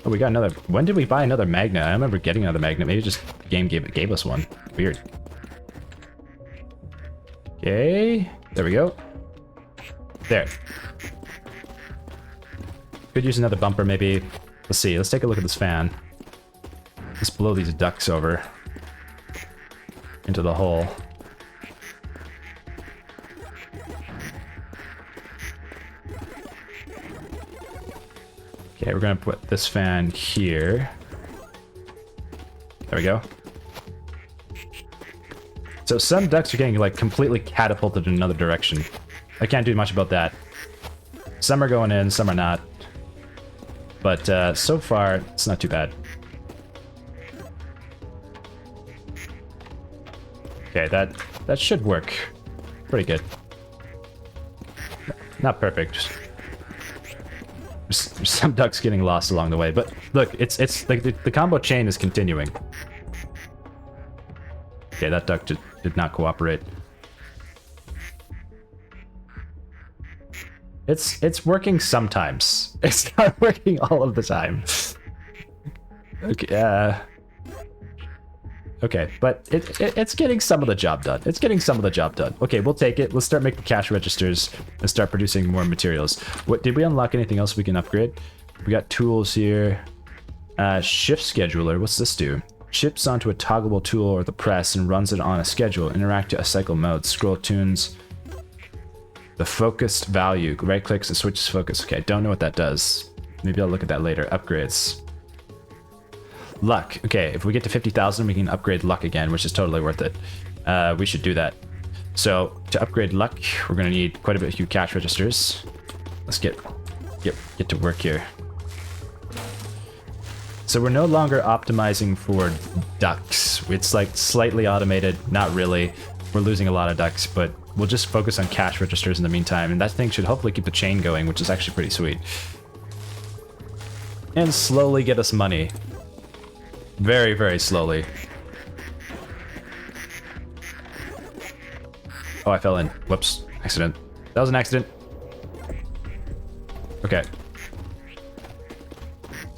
Oh, we got another. When did we buy another magnet? I remember getting another magnet. Maybe just the game gave us one. Weird. Okay. There we go. There. Could use another bumper, maybe. Let's see. Let's take a look at this fan. Let's blow these ducks over into the hole. Okay, we're gonna put this fan here. There we go. So some ducks are getting like completely catapulted in another direction. I can't do much about that. Some are going in, some are not. But so far, it's not too bad. Okay, that should work. Pretty good. Not perfect. There's some ducks getting lost along the way, but look, it's like the combo chain is continuing. Okay, that duck did not cooperate. It's working sometimes. It's not working all of the time. Okay, okay, but it's getting some of the job done. It's getting some of the job done. Okay, we'll take it. Let's start making cash registers and start producing more materials. What did we unlock? Anything else we can upgrade? We got tools here. Shift scheduler. What's this do? Chips onto a toggleable tool or the press and runs it on a schedule. Interact to a cycle mode. Scroll tunes. The focused value. Right clicks and switches focus. Okay, I don't know what that does. Maybe I'll look at that later. Upgrades. Luck. Okay, if we get to 50,000, we can upgrade luck again, which is totally worth it. We should do that. So to upgrade luck, we're gonna need quite a few cash registers. Let's get to work here. So we're no longer optimizing for ducks. It's like slightly automated, not really. We're losing a lot of ducks, but we'll just focus on cash registers in the meantime, and that thing should hopefully keep the chain going, which is actually pretty sweet. And slowly get us money. Very, very slowly. Oh, I fell in. Whoops. Accident. That was an accident. Okay.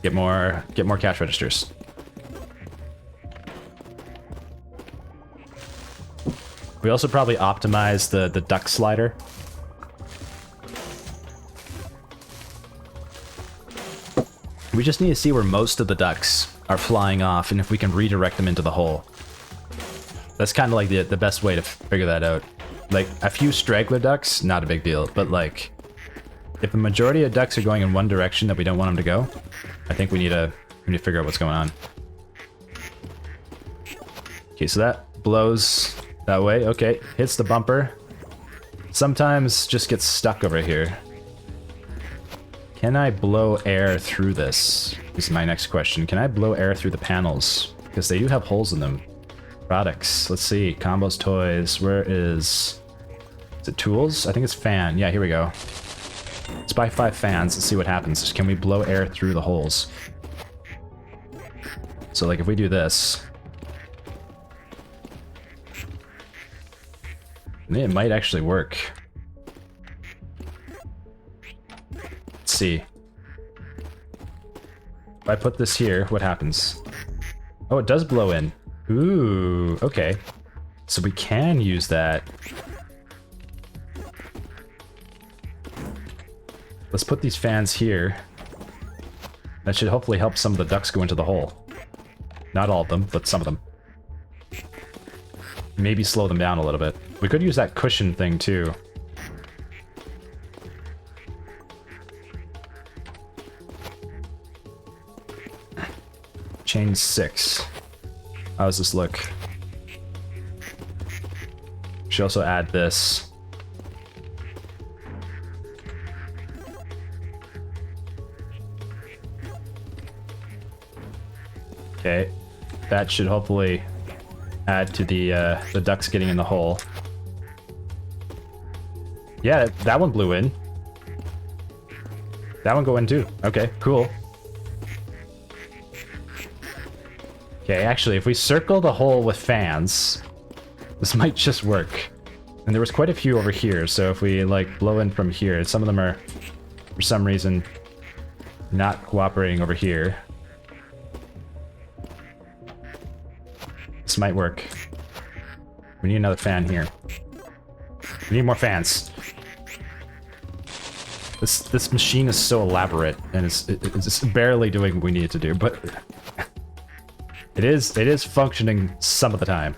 Get more cash registers. We also probably optimize the duck slider. We just need to see where most of the ducks are flying off and if we can redirect them into the hole. That's kind of like the best way to figure that out. Like, a few straggler ducks, not a big deal, but like, if the majority of ducks are going in one direction that we don't want them to go, I think we need to figure out what's going on. Okay, so blows that way. Okay, hits the bumper. Sometimes just gets stuck over here. Can I blow air through this? Is my next question. Can I blow air through the panels? Because they do have holes in them. Products. Let's see. Combos, toys. Where is... Is it tools? I think it's fan. Yeah, here we go. Let's buy 5 fans. Let's see what happens. Can we blow air through the holes? So, like, if we do this... it might actually work. Let's see. If I put this here, what happens? Oh, it does blow in. Ooh, okay. So we can use that. Let's put these fans here. That should hopefully help some of the ducks go into the hole. Not all of them, but some of them. Maybe slow them down a little bit. We could use that cushion thing too. Chain 6. How does this look? Should also add this. Okay, that should hopefully add to the ducks getting in the hole. Yeah, that one blew in. That one go in too. Okay, cool. Okay, actually, if we circle the hole with fans, this might just work. And there was quite a few over here, so if we, like, blow in from here, some of them are, for some reason, not cooperating over here. This might work. We need another fan here. We need more fans. This machine is so elaborate, and it's barely doing what we need it to do, but... It is functioning some of the time.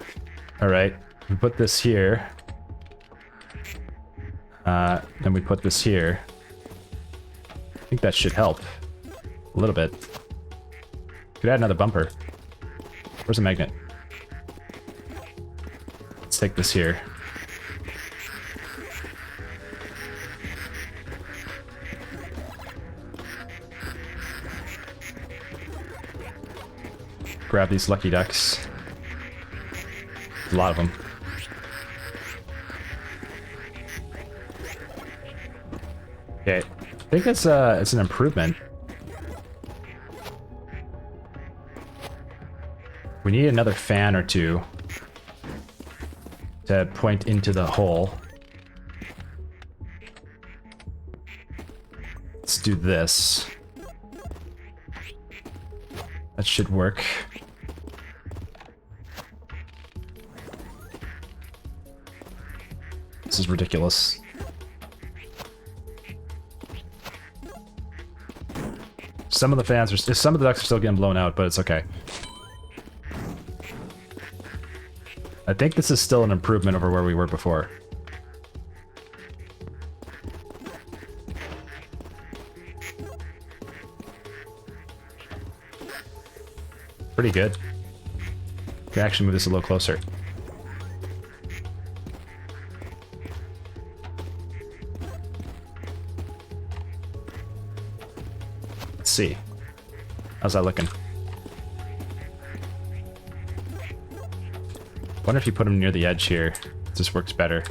Alright, we put this here. Then we put this here. I think that should help. A little bit. Could add another bumper. Where's the magnet? Let's take this here. Grab these lucky ducks. A lot of them. Okay, I think it's an improvement. We need another fan or two to point into the hole. Let's do this. That should work. This is ridiculous. Some of the fans are... Some of the ducks are still getting blown out, but it's okay. I think this is still an improvement over where we were before. Pretty good. We can actually move this a little closer. Let's see. How's that looking? Wonder if you put them near the edge here. This works better.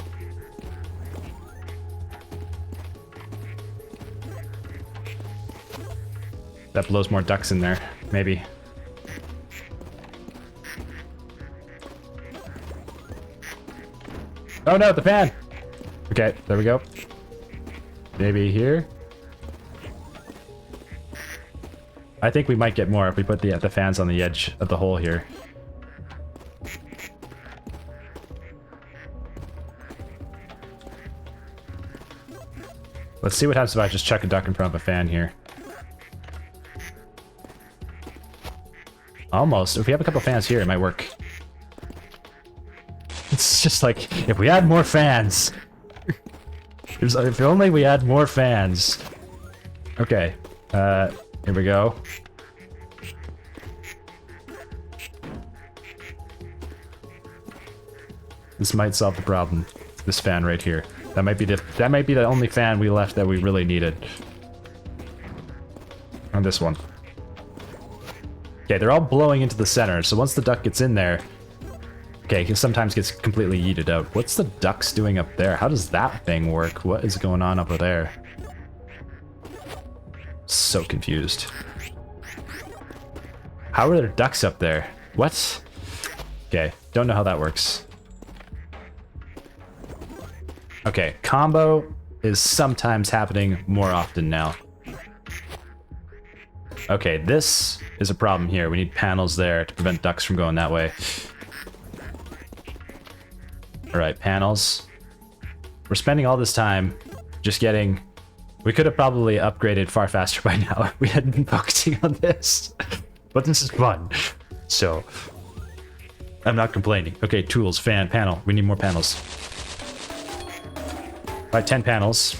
That blows more ducks in there, maybe. Oh no, the fan! Okay, there we go. Maybe here. I think we might get more if we put the fans on the edge of the hole here. Let's see what happens if I just chuck a duck in front of a fan here. Almost. If we have a couple fans here, it might work. It's just like, if we had more fans. If only we had more fans. Okay. Here we go. This might solve the problem. This fan right here. That might be the only fan we left that we really needed. On this one. Okay, they're all blowing into the center, so once the duck gets in there... Okay, it sometimes gets completely yeeted out. What's the ducks doing up there? How does that thing work? What is going on over there? So confused. How are there ducks up there? What? Okay, don't know how that works. Okay, combo is sometimes happening more often now. Okay, this is a problem here. We need panels there to prevent ducks from going that way. Alright, panels. We're spending all this time just getting... We could have probably upgraded far faster by now if we hadn't been focusing on this. But this is fun. So, I'm not complaining. Okay, tools, fan, panel. We need more panels. Alright, 10 panels.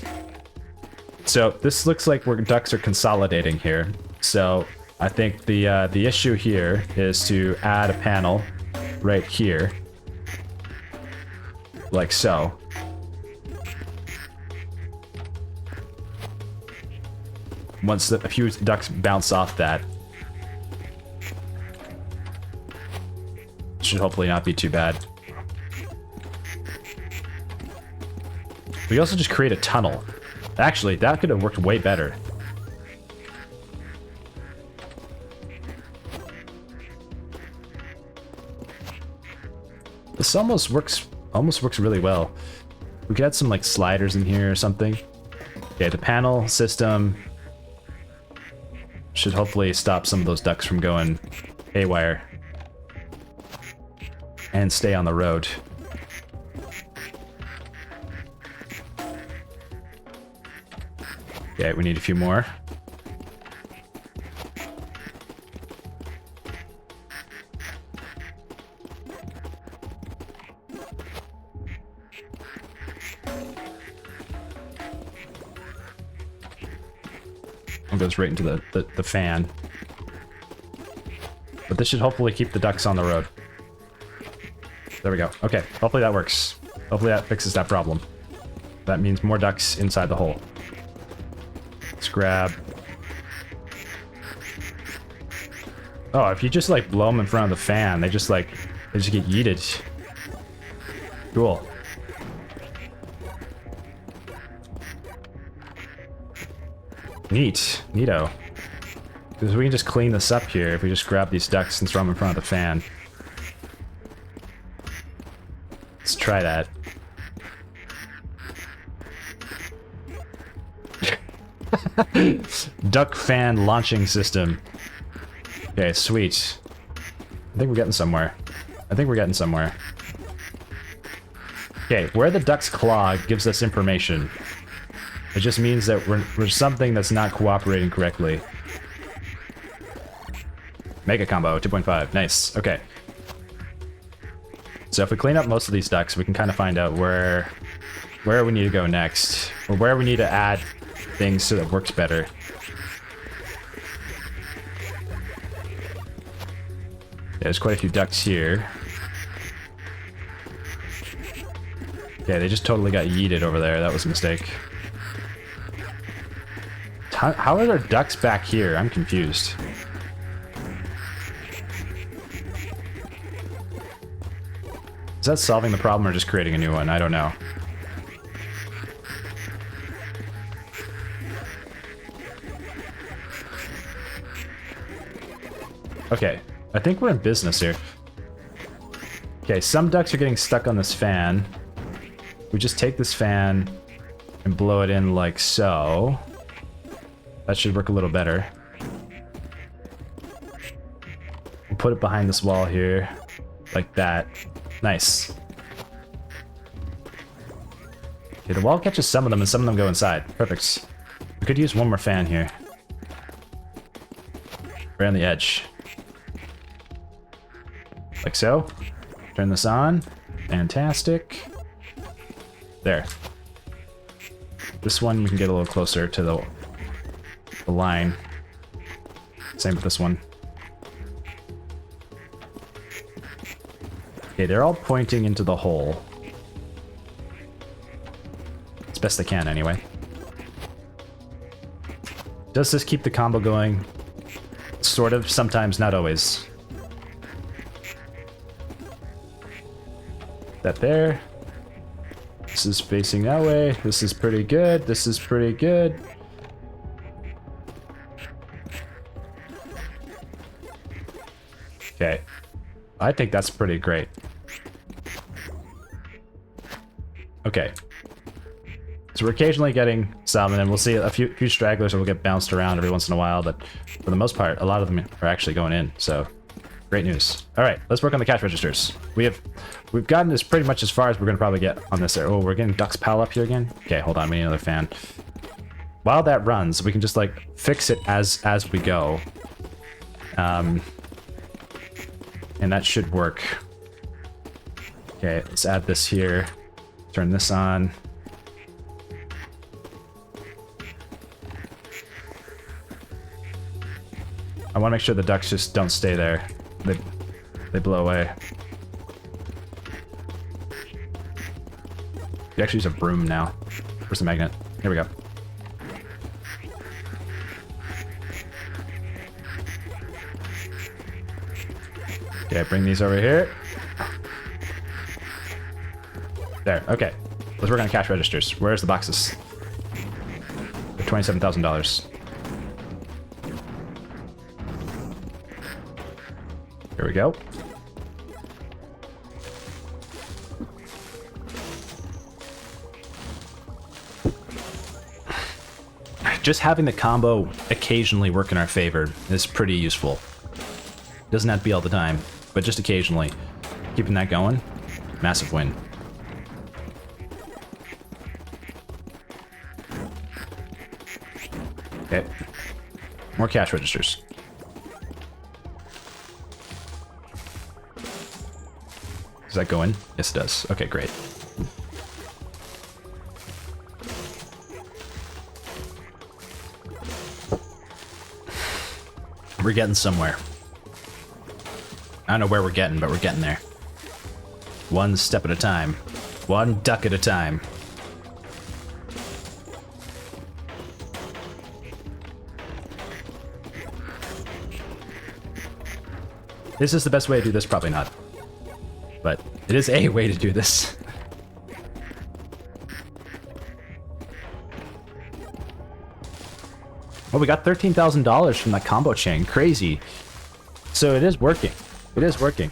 So, this looks like where ducks are consolidating here. So, I think the issue here is to add a panel right here. Like so. Once a few ducks bounce off that, should hopefully not be too bad. We also just create a tunnel. Actually, that could have worked way better. This almost works really well. We could add some like sliders in here or something. Okay, the panel system should hopefully stop some of those ducks from going haywire and stay on the road. Okay, we need a few more. It goes right into the fan. But this should hopefully keep the ducks on the road. There we go. Okay, hopefully that works. Hopefully that fixes that problem. That means more ducks inside the hole. Let's grab... Oh, if you just like blow them in front of the fan, they just get yeeted. Cool. Neat. Neato. Because we can just clean this up here if we just grab these ducks and throw them in front of the fan. Let's try that. Duck fan launching system. Okay, sweet. I think we're getting somewhere. Okay, where the duck's claw gives us information. It just means that we're something that's not cooperating correctly. Mega combo, 2.5. Nice. Okay. So if we clean up most of these ducks, we can kind of find out where we need to go next. Or where we need to add things so that it works better. Yeah, there's quite a few ducks here. Yeah, they just totally got yeeted over there. That was a mistake. How are there ducks back here? I'm confused. Is that solving the problem or just creating a new one? I don't know. Okay, I think we're in business here. Okay, some ducks are getting stuck on this fan. We just take this fan and blow it in like so. That should work a little better. We'll put it behind this wall here, like that. Nice. Okay, the wall catches some of them and some of them go inside. Perfect. We could use one more fan here. Right on the edge. Like so. Turn this on. Fantastic. There. This one we can get a little closer to the line. Same with this one. Okay, they're all pointing into the hole. As best they can, anyway. Does this keep the combo going? Sort of, sometimes, not always. That there. This is facing that way. This is pretty good. This is pretty good. Okay. I think that's pretty great. Okay. So we're occasionally getting some, and then we'll see a few stragglers that will get bounced around every once in a while, but for the most part, a lot of them are actually going in, so great news. All right, let's work on the cash registers. We've gotten this pretty much as far as we're gonna probably get on this there. Oh, we're getting ducks pile up here again? Okay, hold on, we need another fan. While that runs, we can just like fix it as we go. And that should work. Okay, let's add this here. Turn this on. I want to make sure the ducks just don't stay there. They blow away. You actually use a broom now. Where's the magnet? Here we go. Okay, bring these over here. There, okay. Let's work on cash registers. Where's the boxes? They're $27,000. Here we go. Just having the combo occasionally work in our favor is pretty useful. Doesn't have to be all the time, but just occasionally. Keeping that going, massive win. Okay. More cash registers. Does that go in? Yes, it does. Okay, great. We're getting somewhere. I don't know where we're getting, but we're getting there. One step at a time. One duck at a time. This is the best way to do this? Probably not. But it is a way to do this. Well, we got $13,000 from that combo chain. Crazy. So it is working. It is working.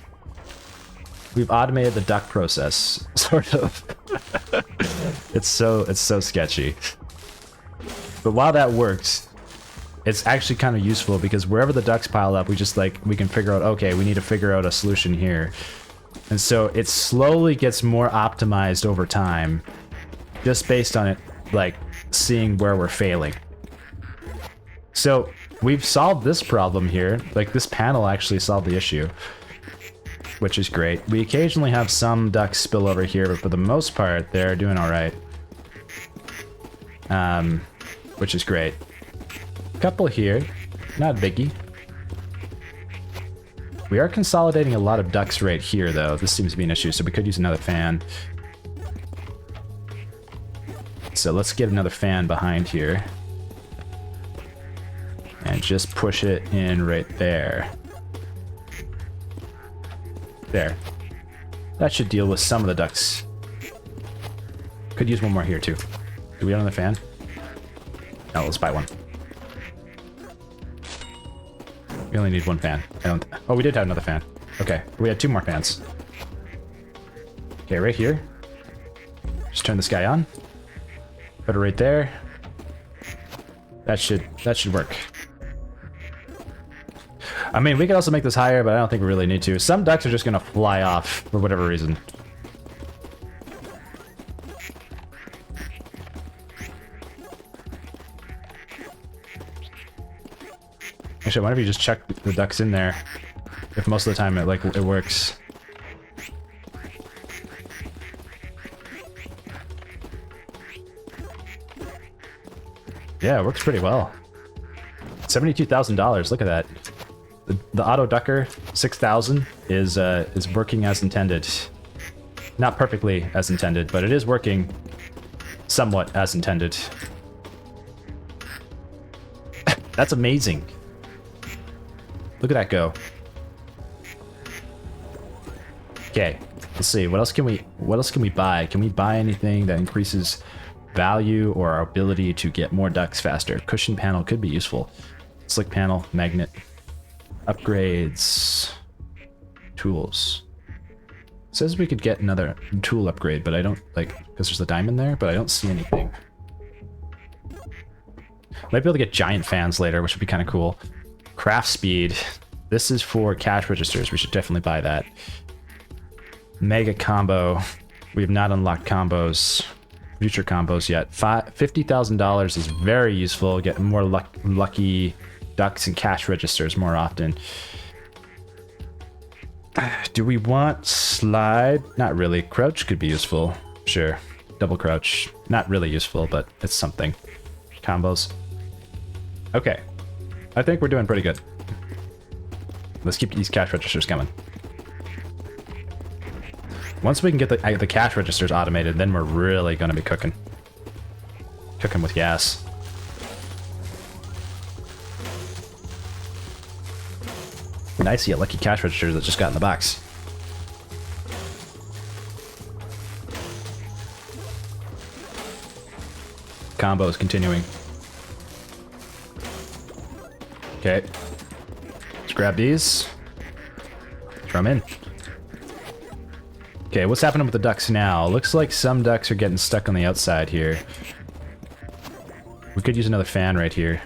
We've automated the duck process, sort of. It's so sketchy. But while that works, it's actually kind of useful because wherever the ducks pile up, we can figure out, okay, we need to figure out a solution here. And so it slowly gets more optimized over time, just based on it, like, seeing where we're failing. So we've solved this problem here. Like, this panel actually solved the issue, which is great. We occasionally have some ducks spill over here, but for the most part, they're doing all right. Which is great. Couple here, not biggie. We are consolidating a lot of ducks right here, though. This seems to be an issue, so we could use another fan. So let's get another fan behind here. And just push it in right there. There. That should deal with some of the ducks. Could use one more here, too. Do we have another fan? No, let's buy one. We only need one fan. Oh, we did have another fan. Okay, we had two more fans. Okay, right here. Just turn this guy on. Put it right there. That should work. I mean, we could also make this higher, but I don't think we really need to. Some ducks are just gonna fly off for whatever reason. Actually, why don't you just check the ducks in there? If most of the time it works. Yeah, it works pretty well. $72,000, look at that. The auto ducker 6000 is working as intended. Not perfectly as intended, but it is working somewhat as intended. That's amazing. Look at that go. Okay, let's see. What else can we buy? Can we buy anything that increases value or our ability to get more ducks faster? Cushion panel could be useful. Slick panel, magnet, upgrades, tools. It says we could get another tool upgrade, but I don't because there's a diamond there, but I don't see anything. Might be able to get giant fans later, which would be kind of cool. Craft speed. This is for cash registers. We should definitely buy that. Mega combo. We have not unlocked combos, future combos yet. $50,000 is very useful. Get more lucky ducks and cash registers more often. Do we want slide? Not really. Crouch could be useful. Sure. Double crouch. Not really useful, but it's something. Combos. Okay. I think we're doing pretty good. Let's keep these cash registers coming. Once we can get the cash registers automated, then we're really going to be cooking. Cooking with gas. Nice to get lucky cash registers that just got in the box. Combo is continuing. Okay. Let's grab these. Throw them in. Okay, what's happening with the ducks now? Looks like some ducks are getting stuck on the outside here. We could use another fan right here.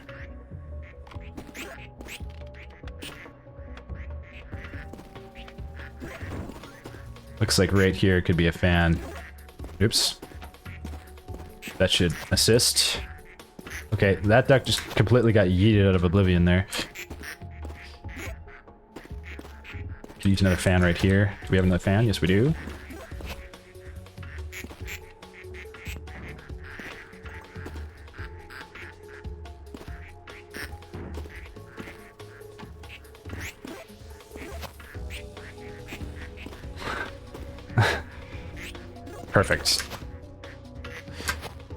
Looks like right here could be a fan. Oops. That should assist. Okay, that duck just completely got yeeted out of oblivion there. Could use another fan right here. Do we have another fan? Yes, we do. Perfect.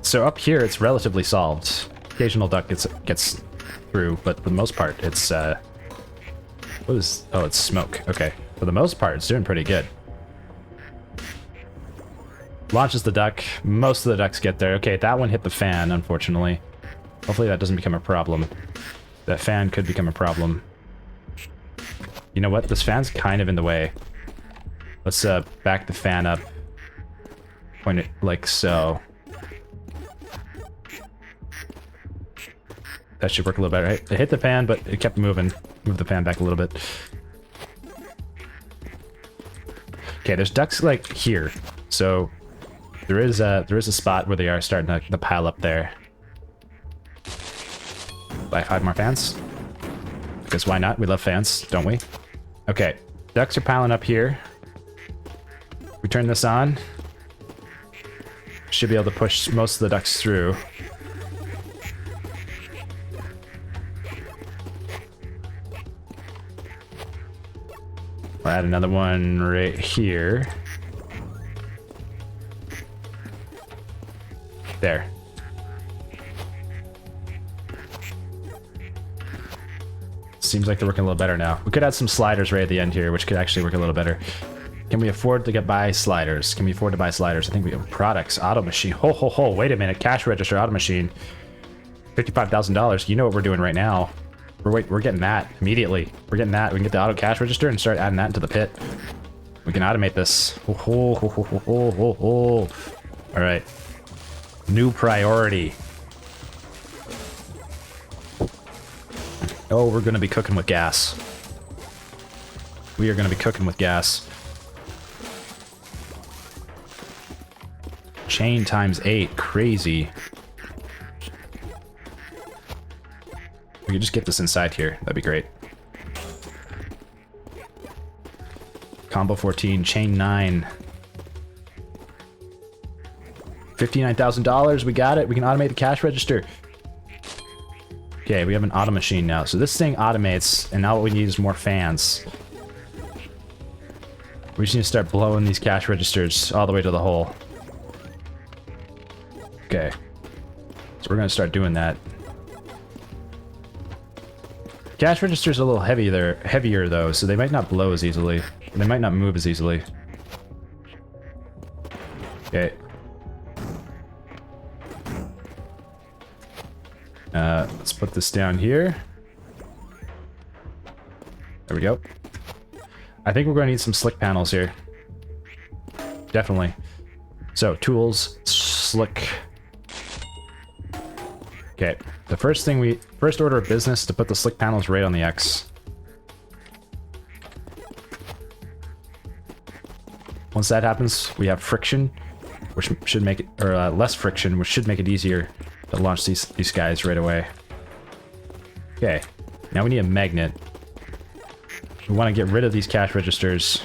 So up here, it's relatively solved. Occasional duck gets through, but for the most part, it's what is? Oh, it's smoke. Okay, for the most part, it's doing pretty good. Launches the duck. Most of the ducks get there. Okay, that one hit the fan, unfortunately. Hopefully that doesn't become a problem. That fan could become a problem. You know what? This fan's kind of in the way. Let's back the fan up. Point it like so. That should work a little better. It hit the pan, but it kept moving. Move the pan back a little bit. Okay, there's ducks like here, so there is a spot where they are starting to pile up there. Buy 5 more fans. Because why not? We love fans, don't we? Okay, ducks are piling up here. We turn this on. Should be able to push most of the ducks through. We'll add another one right here. There. Seems like they're working a little better now. We could add some sliders right at the end here, which could actually work a little better. Can we afford to buy sliders? Can we afford to buy sliders? I think we have products. Auto machine. Ho, ho, ho. Wait a minute. Cash register auto machine. $55,000. You know what we're doing right now. We're getting that immediately. We're getting that. We can get the auto cash register and start adding that into the pit. We can automate this. Ho, ho, ho, ho, ho, ho, ho. All right. New priority. Oh, we're going to be cooking with gas. We are going to be cooking with gas. Chain times 8. Crazy. We could just get this inside here. That'd be great. Combo 14. Chain 9. $59,000. We got it. We can automate the cash register. Okay, Okay, we have an auto machine now. So this thing automates, and now what we need is more fans. We just need to start blowing these cash registers all the way to the hole. Okay. So we're going to start doing that. Cash registers are a little heavier though, so they might not blow as easily. They might not move as easily. Okay. Let's put this down here. There we go. I think we're going to need some slick panels here. Definitely. So, tools, slick. Okay. The first order of business is to put the slick panels right on the X. Once that happens, we have friction, which should make it, or less friction, which should make it easier to launch these guys right away. Okay, now we need a magnet. We want to get rid of these cash registers.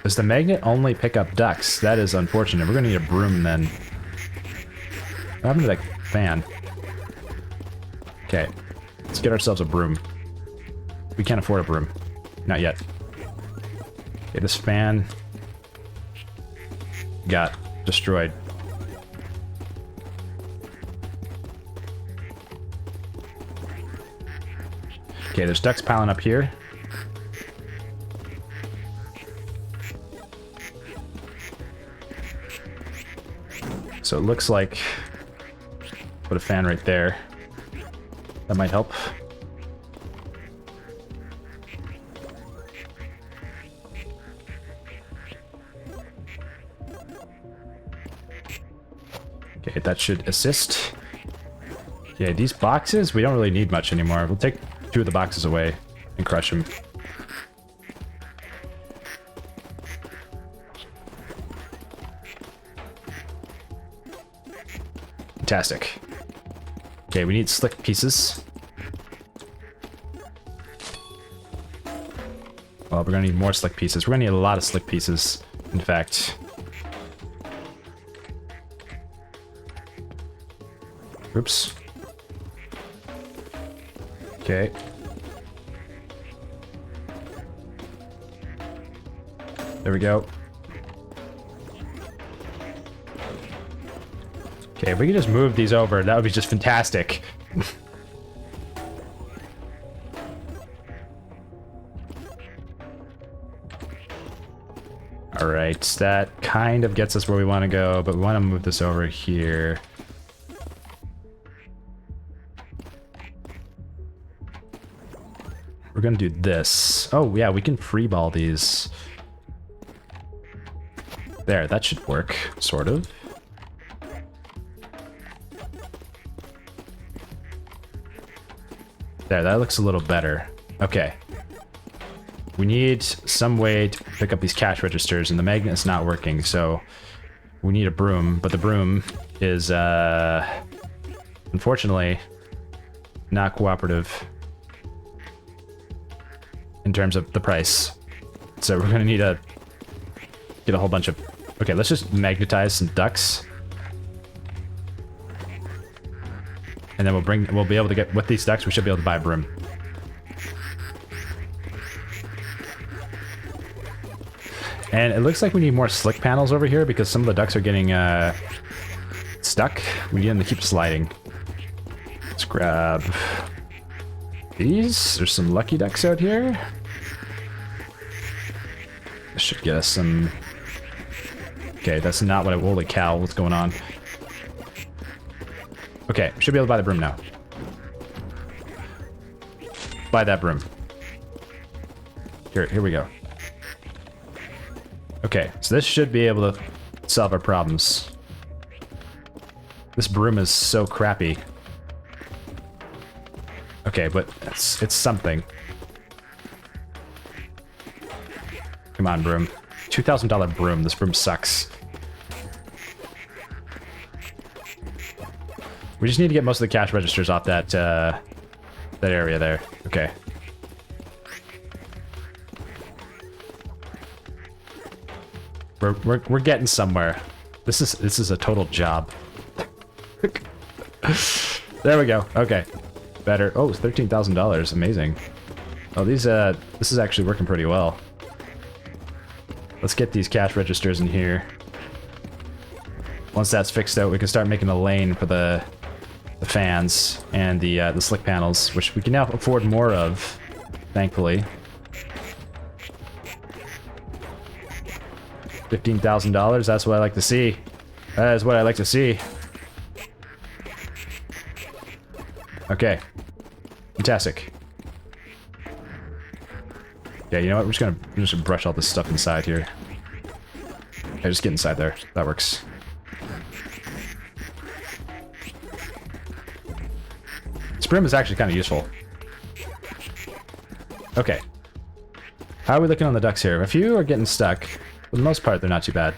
Does the magnet only pick up ducks? That is unfortunate. We're going to need a broom then. What happened to that fan? Okay, let's get ourselves a broom. We can't afford a broom. Not yet. Okay, this fan got destroyed. Okay, there's ducks piling up here. So it looks like... Put a fan right there. That might help. Okay, that should assist. Yeah, these boxes, we don't really need much anymore. We'll take 2 of the boxes away and crush them. Fantastic. Okay, we need slick pieces. Well, we're gonna need more slick pieces. We're gonna need a lot of slick pieces, in fact. Oops. Okay. There we go. Okay, if we could just move these over, that would be just fantastic. Alright, that kind of gets us where we want to go, but we want to move this over here. We're gonna do this. Oh, yeah, we can freeball these. There, that should work, sort of. There, that looks a little better. Okay. We need some way to pick up these cash registers, and the magnet is not working, so we need a broom, but the broom is, unfortunately, not cooperative in terms of the price. So we're gonna need to get a whole bunch of... Okay, let's just magnetize some ducks. And then we'll be able to get, with these ducks, we should be able to buy a broom. And it looks like we need more slick panels over here because some of the ducks are getting stuck. We need them to keep sliding. Let's grab these. There's some lucky ducks out here. This should get us some... Okay, that's not what I... Holy cow, what's going on? Okay, should be able to buy the broom now. Buy that broom. Here we go. Okay, so this should be able to solve our problems. This broom is so crappy. Okay, but it's something. Come on, broom. $2,000 broom. This broom sucks. We just need to get most of the cash registers off that that area there. Okay. We're getting somewhere. This is a total job. There we go. Okay. Better. Oh, it's $13,000. Amazing. Oh, these, this is actually working pretty well. Let's get these cash registers in here. Once that's fixed out, we can start making a lane for the fans and the slick panels, which we can now afford more of, thankfully. $15,000, that's what I like to see. That is what I like to see. Okay. Fantastic. Yeah, you know what? We're just gonna brush all this stuff inside here. Okay, just get inside there. That works. This broom is actually kind of useful. Okay. How are we looking on the ducks here? A few are getting stuck. For the most part, they're not too bad.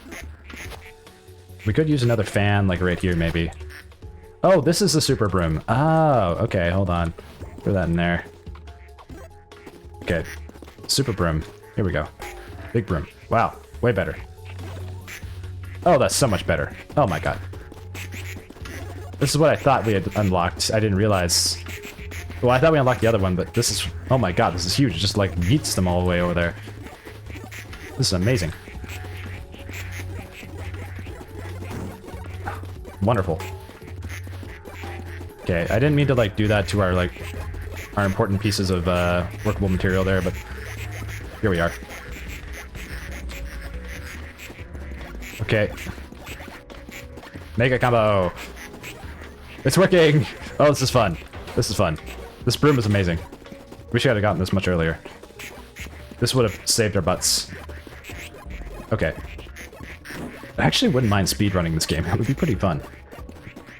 We could use another fan, like right here, maybe. Oh, this is the super broom. Oh, okay, hold on. Throw that in there. Okay. Super broom. Here we go. Big broom. Wow, way better. Oh, that's so much better. Oh my god. This is what I thought we had unlocked. I didn't realize. Well, I thought we unlocked the other one, but this is... Oh my god, this is huge. It just, like, meets them all the way over there. This is amazing. Wonderful. Okay, I didn't mean to, like, do that to our, like, our important pieces of, workable material there, but... Here we are. Okay. Mega combo! It's working! Oh, this is fun. This is fun. This broom is amazing. Wish I had gotten this much earlier. This would have saved our butts. Okay. I actually wouldn't mind speedrunning this game. It would be pretty fun.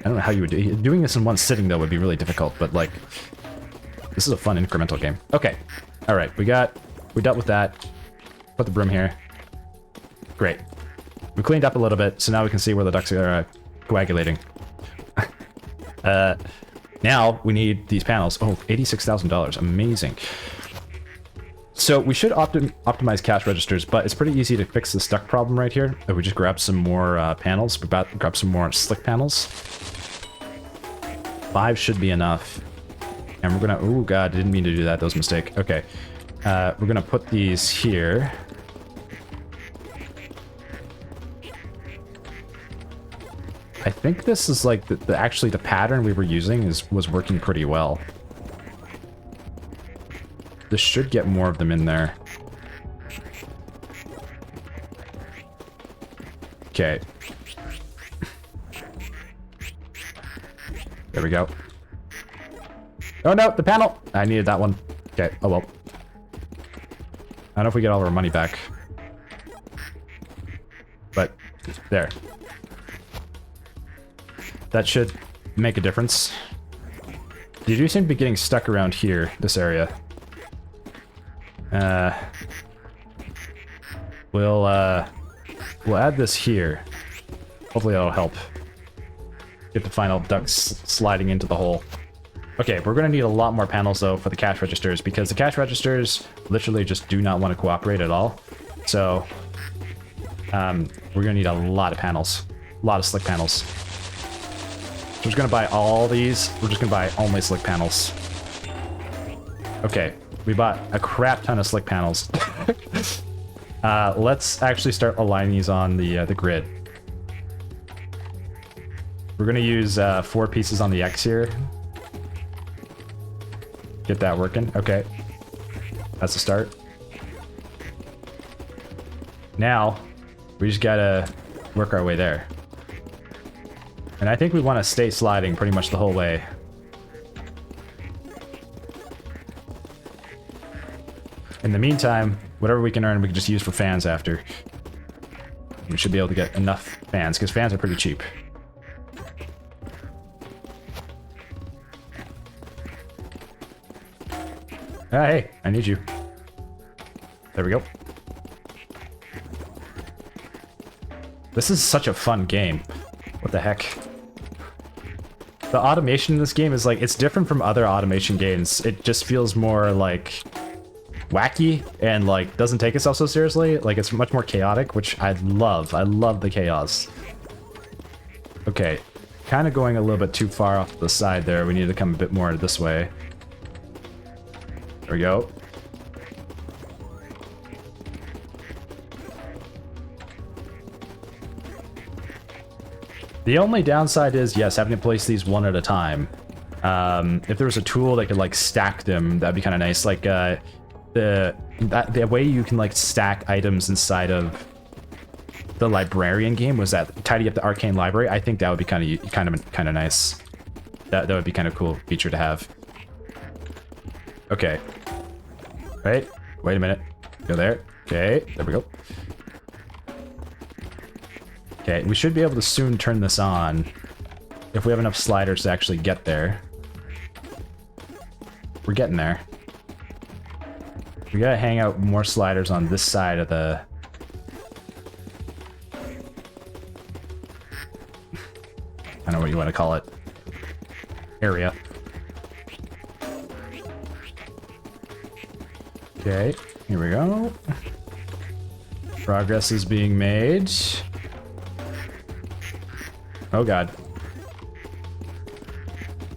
I don't know how you would do it. Doing this in one sitting, though, would be really difficult, but, like... This is a fun incremental game. Okay. Alright, we dealt with that. Put the broom here. Great. We cleaned up a little bit, so now we can see where the ducks are coagulating. Now we need these panels. Oh, $86,000. Amazing. So we should optimize cash registers, but it's pretty easy to fix the stuck problem right here. We just grab some more panels. We grab some more slick panels. 5 should be enough. And we're gonna... Oh god, I didn't mean to do that. That was a mistake. Okay. We're gonna put these here. I think this is like actually the pattern we were using was working pretty well. This should get more of them in there. Okay. There we go. Oh no, the panel! I needed that one. Okay, oh well. I don't know if we get all our money back. But, there. That should make a difference. You do seem to be getting stuck around here, this area. We'll add this here. Hopefully that'll help. Get the final ducks sliding into the hole. Okay, we're gonna need a lot more panels though for the cash registers, because the cash registers literally just do not want to cooperate at all. So, we're gonna need a lot of panels. A lot of slick panels. We're just gonna buy all these. We're just gonna buy only slick panels. Okay, we bought a crap ton of slick panels. Let's actually start aligning these on the grid. We're gonna use 4 pieces on the X here. Get that working. Okay, that's a start. Now we just gotta work our way there. And I think we want to stay sliding pretty much the whole way. In the meantime, whatever we can earn, we can just use for fans after. We should be able to get enough fans, because fans are pretty cheap. Ah, hey, I need you. There we go. This is such a fun game. What the heck? The automation in this game is like, it's different from other automation games. It just feels more like wacky and like doesn't take itself so seriously. Like it's much more chaotic, which I love. I love the chaos. Okay, kind of going a little bit too far off the side there. We need to come a bit more this way. There we go. The only downside is, yes, having to place these one at a time. If there was a tool that could like stack them, that'd be kind of nice. Like the way you can like stack items inside of the librarian game was that tidy up the arcane library. I think that would be kind of nice. That would be kind of cool feature to have. Okay. Right. Wait a minute. Go there. Okay. There we go. Okay, we should be able to soon turn this on if we have enough sliders to actually get there. We're getting there. We gotta hang out more sliders on this side of the... I don't know what you want to call it. Area. Okay, here we go. Progress is being made. Oh god.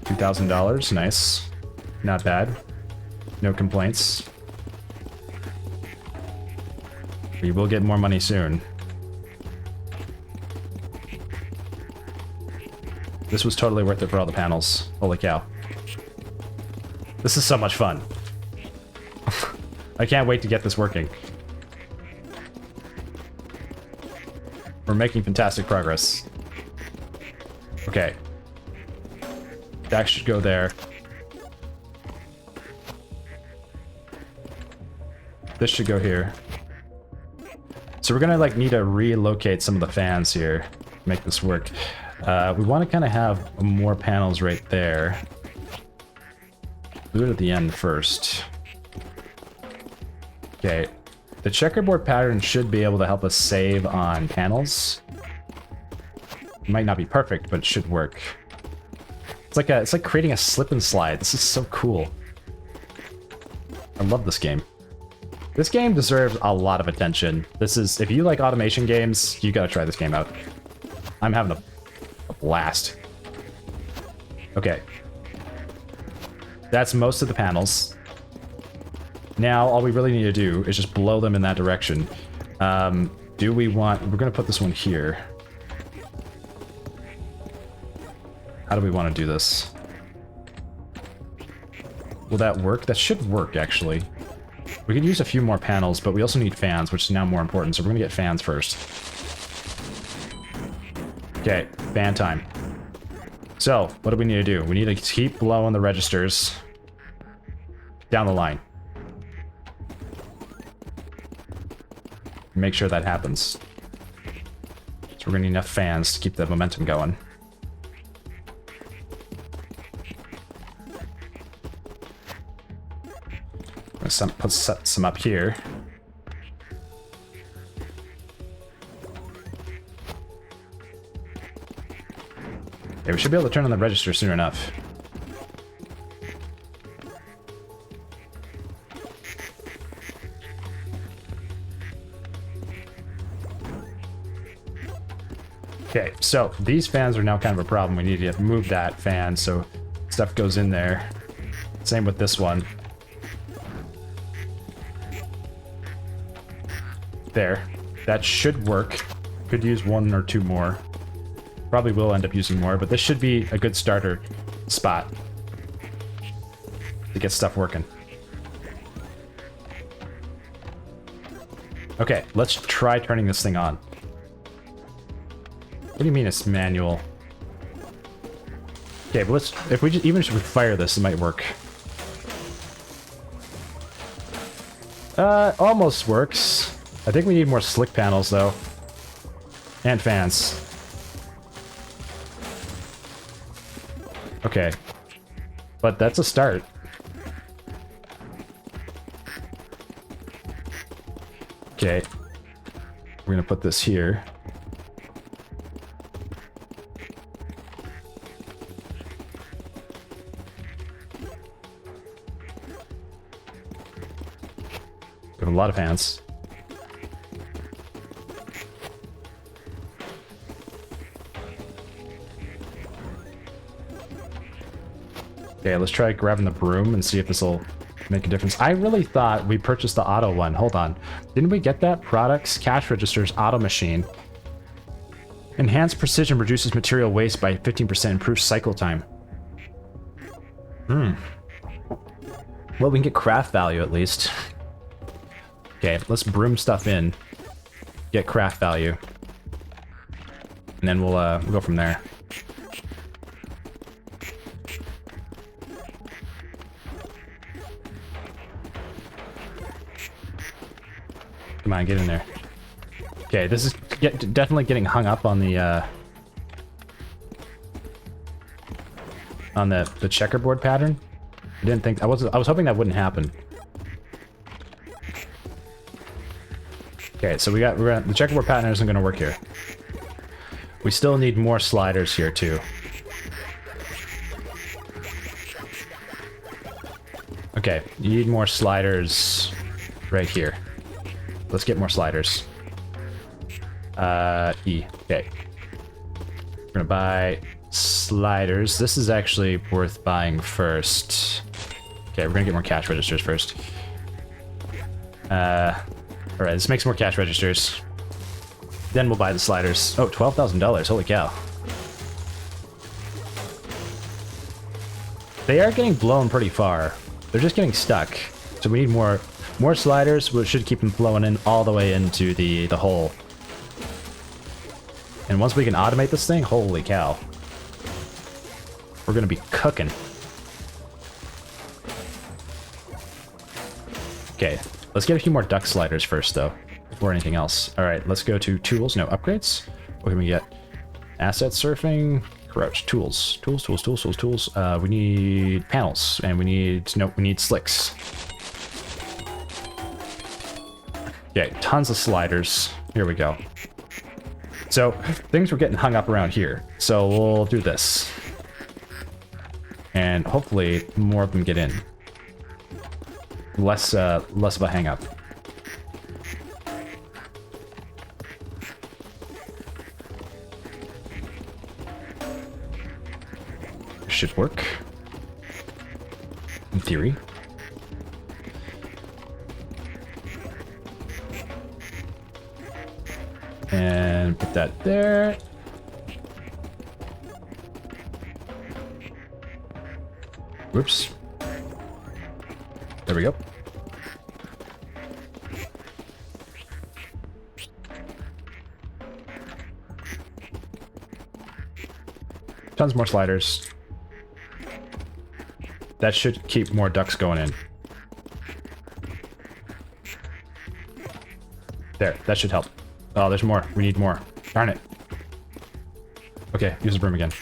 $2,000, nice. Not bad. No complaints. We will get more money soon. This was totally worth it for all the panels. Holy cow. This is so much fun. I can't wait to get this working. We're making fantastic progress. Okay. That should go there. This should go here. So we're gonna like need to relocate some of the fans here to make this work. We want to kind of have more panels right there. Do it at the end first. Okay. The checkerboard pattern should be able to help us save on panels. It might not be perfect, but it should work. It's like creating a slip and slide. This is so cool. I love this game. This game deserves a lot of attention. This is, if you like automation games, you gotta try this game out. I'm having a blast. Okay. That's most of the panels. Now, all we really need to do is just blow them in that direction. Do we want... We're gonna put this one here. How do we want to do this? Will that work? That should work, actually. We could use a few more panels, but we also need fans, which is now more important, so we're gonna get fans first. Okay, fan time. So, what do we need to do? We need to keep blowing the registers down the line. Make sure that happens. So we're gonna need enough fans to keep the momentum going. Put some up here. Okay, we should be able to turn on the register soon enough. Okay, so these fans are now kind of a problem. We need to move that fan so stuff goes in there. Same with this one. There. That should work. Could use one or two more. Probably will end up using more, but this should be a good starter spot to get stuff working. Okay, let's try turning this thing on. What do you mean it's manual? Okay, but let's... If we just, even if we fire this, it might work. Almost works. I think we need more slick panels, though. And fans. Okay. But that's a start. Okay. We're gonna put this here. We have a lot of fans. Okay, let's try grabbing the broom and see if this will make a difference. I really thought we purchased the auto one. Hold on. Didn't we get that? Products, cash registers, auto machine. Enhanced precision reduces material waste by 15%, improves cycle time. Well, we can get craft value at least. Okay, let's broom stuff in. Get craft value. And then we'll go from there. Come on, get in there. Okay, this is definitely getting hung up on the checkerboard pattern. I didn't think I was hoping that wouldn't happen. Okay, so we're gonna, the checkerboard pattern isn't gonna work here. We still need more sliders here too. Okay, you need more sliders right here. Let's get more sliders. E. Okay. We're gonna buy sliders. This is actually worth buying first. Okay, we're gonna get more cash registers first. Alright, let's make some more cash registers. Then we'll buy the sliders. Oh, $12,000. Holy cow. They are getting blown pretty far. They're just getting stuck. So we need more sliders, which should keep them flowing in all the way into the hole. And once we can automate this thing, holy cow. We're gonna be cooking. Okay, let's get a few more duck sliders first though, before anything else. Alright, let's go to tools, no upgrades. What can we get? Asset surfing, crouch, tools. We need panels, and we need slicks. Okay, tons of sliders. Here we go. So, things were getting hung up around here. So we'll do this. And hopefully more of them get in. Less of a hang up. Should work. In theory. And put that there. Whoops. There we go. Tons more sliders. That should keep more ducks going in. There, that should help. Oh, there's more. We need more. Darn it. Okay, use the broom again.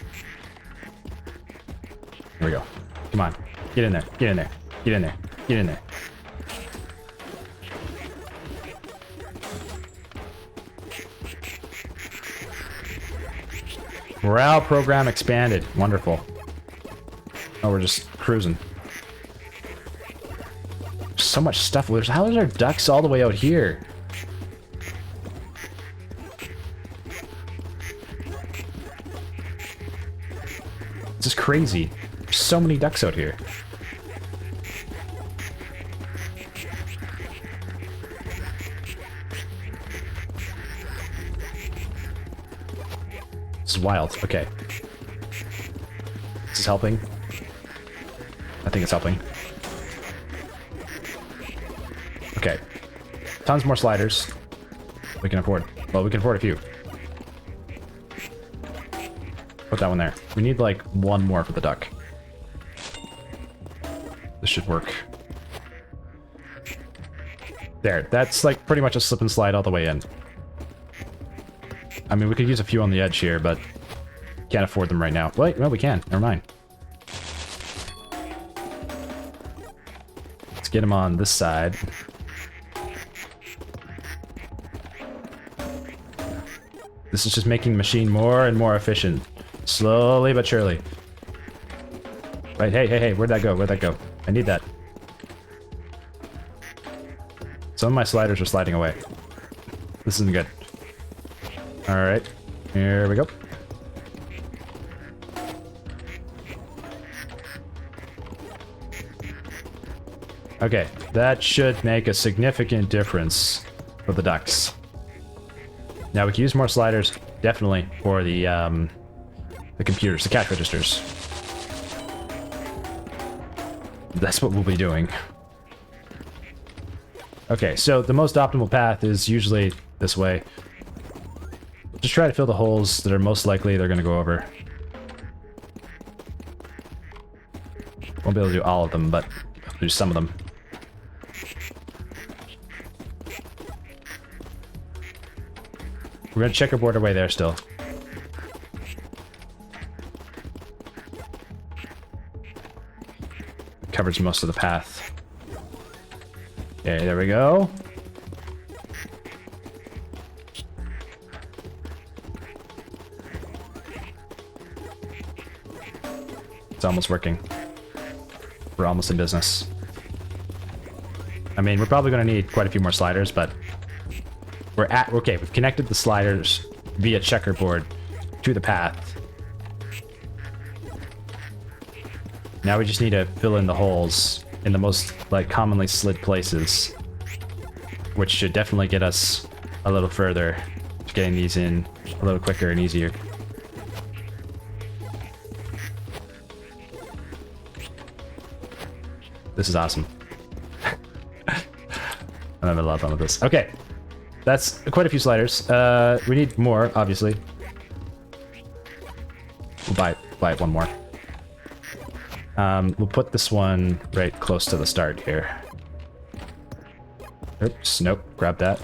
Here we go. Come on. Get in there. Get in there. Get in there. Get in there. Morale program expanded. Wonderful. Oh, we're just cruising. So much stuff. How is our ducks all the way out here? This is crazy. There's so many ducks out here. This is wild. Okay. This is helping. I think it's helping. Okay. Tons more sliders. We can afford. Well, we can afford a few. Put that one there. We need like one more for the duck. This should work. There. That's like pretty much a slip and slide all the way in. I mean, we could use a few on the edge here, but can't afford them right now. Wait, no, we can. Never mind. Let's get them on this side. This is just making the machine more and more efficient. Slowly but surely. Right, hey, where'd that go? Where'd that go? I need that. Some of my sliders are sliding away. This isn't good. Alright, here we go. Okay, that should make a significant difference for the ducks. Now we can use more sliders, definitely, for the computers, the cash registers. That's what we'll be doing. Okay, so the most optimal path is usually this way. Just try to fill the holes that are most likely they're going to go over. Won't be able to do all of them, but I'll do some of them. We're going to checkerboard our way there still. Covers most of the path. Okay, there we go. It's almost working. We're almost in business. I mean, we're probably going to need quite a few more sliders, but okay, we've connected the sliders via checkerboard to the path. Now we just need to fill in the holes in the most, like, commonly slid places, which should definitely get us a little further to getting these in a little quicker and easier. This is awesome. I'm having a lot of fun with this. Okay, that's quite a few sliders. We need more, obviously. We'll buy one more. We'll put this one right close to the start here. Oops, nope, grab that.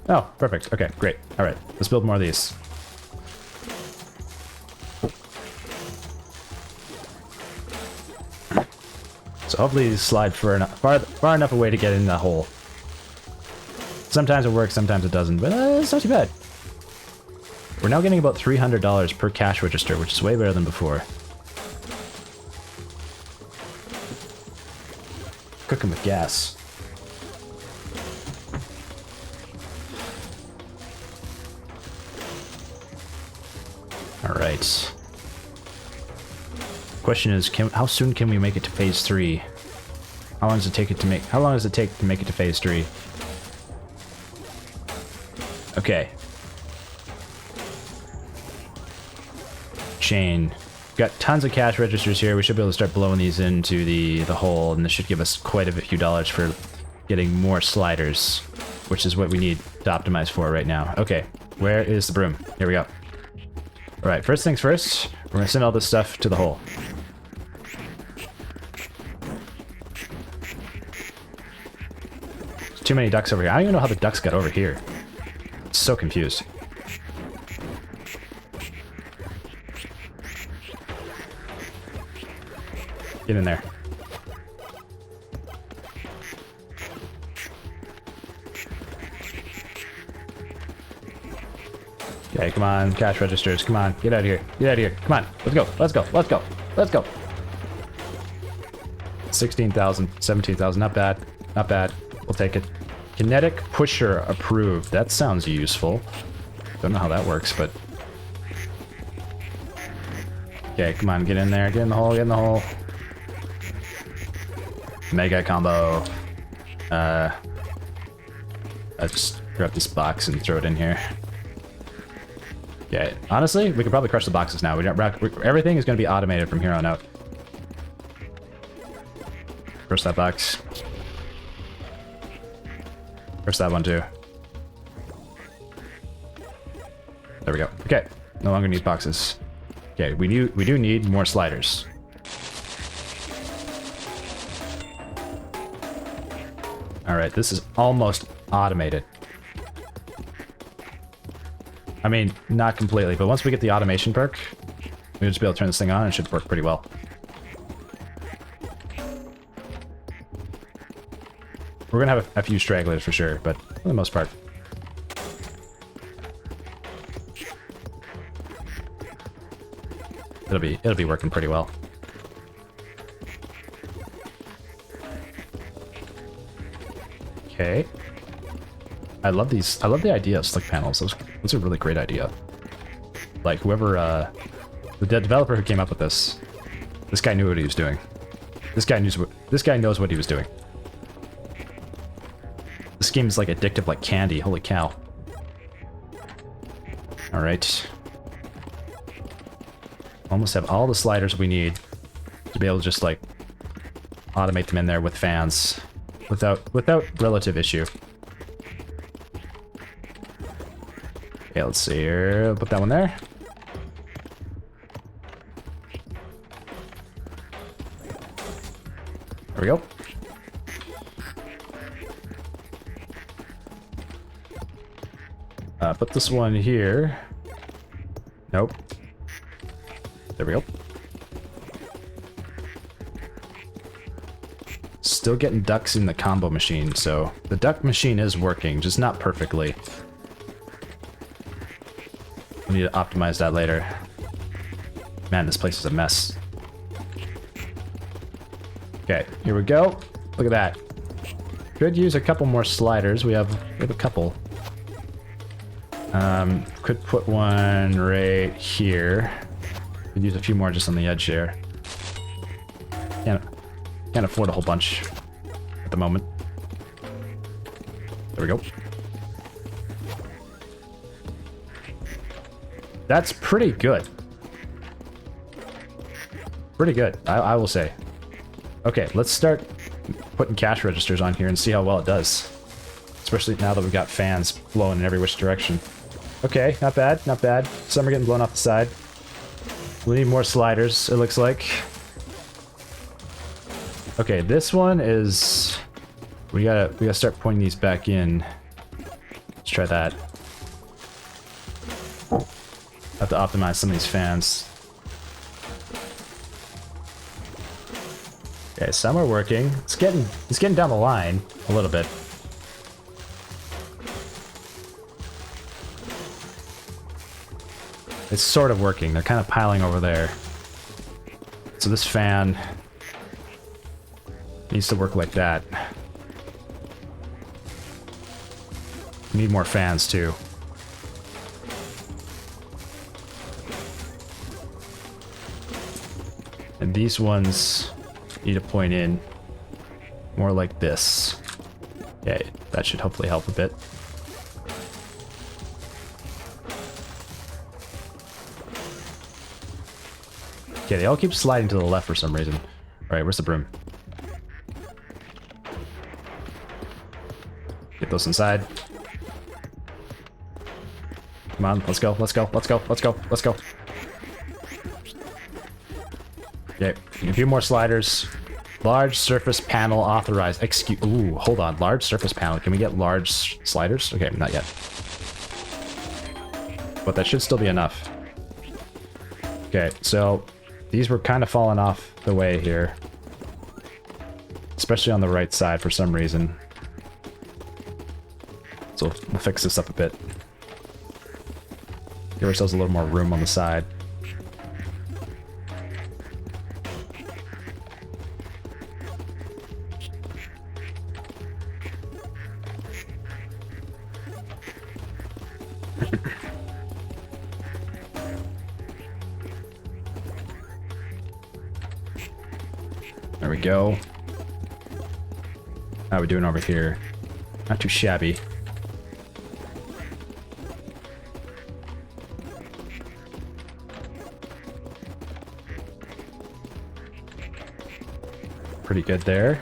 Oh, perfect. Okay, great. All right, let's build more of these. So hopefully these slide far enough away to get in the hole. Sometimes it works, sometimes it doesn't, but it's not too bad. We're now getting about $300 per cash register, which is way better than before. Cooking with gas. All right. Question is, how soon can we make it to phase 3? How long does it take to make it to phase 3? Okay. Chain. Got tons of cash registers here. We should be able to start blowing these into the hole, and this should give us quite a few dollars for getting more sliders, which is what we need to optimize for right now. Okay, where is the broom? Here we go. All right, first things first, we're gonna send all this stuff to the hole. There's too many ducks over here. I don't even know how the ducks got over here. I'm so confused. Get in there. Okay, come on, cash registers, come on, get out of here, get out of here, come on, let's go, let's go, let's go, let's go. 16,000, 17,000, not bad, not bad, we'll take it. Kinetic pusher approved, that sounds useful. Don't know how that works, but... Okay, come on, get in there, get in the hole, get in the hole. Mega combo. I just grab this box and throw it in here. Yeah, honestly, we could probably crush the boxes now. Everything is going to be automated from here on out. Crush that box. Crush that one too. There we go. Okay, no longer need boxes. Okay, we do need more sliders. All right, this is almost automated. I mean, not completely, but once we get the automation perk, we'll just be able to turn this thing on and it should work pretty well. We're gonna have a few stragglers for sure, but for the most part. It'll be working pretty well. Okay. I love these. I love the idea of slick panels. Those are a really great idea. Like whoever, the developer who came up with this, This guy knew what he was doing. This guy knows what he was doing. This game is like addictive like candy. Holy cow. Alright. Almost have all the sliders we need to be able to just like automate them in there with fans without relative issue. Okay, let's see here. Put that one there. There we go. Put this one here. Nope. There we go. Still getting ducks in the combo machine, so the duck machine is working, just not perfectly. We need to optimize that later. Man, this place is a mess. Okay, here we go. Look at that. Could use a couple more sliders. We have a couple. Could put one right here. Could use a few more just on the edge here. Can't afford a whole bunch at the moment. There we go. That's pretty good. Pretty good, I will say. Okay, let's start putting cash registers on here and see how well it does. Especially now that we've got fans blowing in every which direction. Okay, not bad, not bad. Some are getting blown off the side. We need more sliders, it looks like. Okay, this one is... We gotta start pointing these back in. Let's try that. Have to optimize some of these fans. Okay, some are working. It's getting down the line a little bit. It's sort of working. They're kind of piling over there. So this fan needs to work like that. We need more fans too. And these ones need to point in more like this. Okay, that should hopefully help a bit. Okay, they all keep sliding to the left for some reason. Alright, where's the broom? Get those inside. Come on, let's go, let's go, let's go, let's go, let's go. Okay, a few more sliders. Large surface panel authorized. Ooh, hold on. Large surface panel. Can we get large sliders? Okay, not yet. But that should still be enough. Okay, so these were kind of falling off the way here. Especially on the right side for some reason. So we'll fix this up a bit. Give ourselves a little more room on the side. There we go. How are we doing over here? Not too shabby. Pretty good there.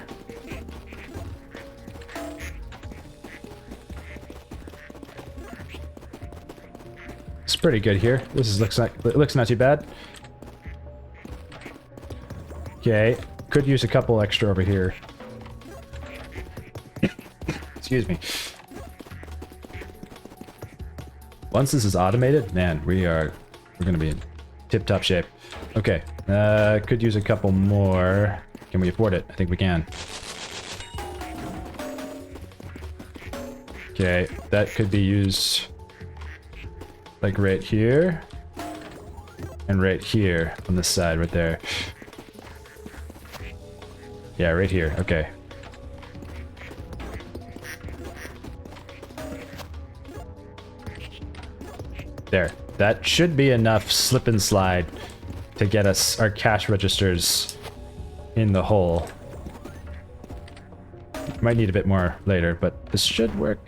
It's pretty good here. Looks not too bad. Okay. Could use a couple extra over here. Excuse me. Once this is automated, man, we're gonna be in tip-top shape. Okay, could use a couple more. Can we afford it? I think we can. Okay, that could be used like right here and right here on this side right there. Yeah, right here. Okay. There. That should be enough slip and slide to get us our cash registers in the hole. Might need a bit more later, but this should work.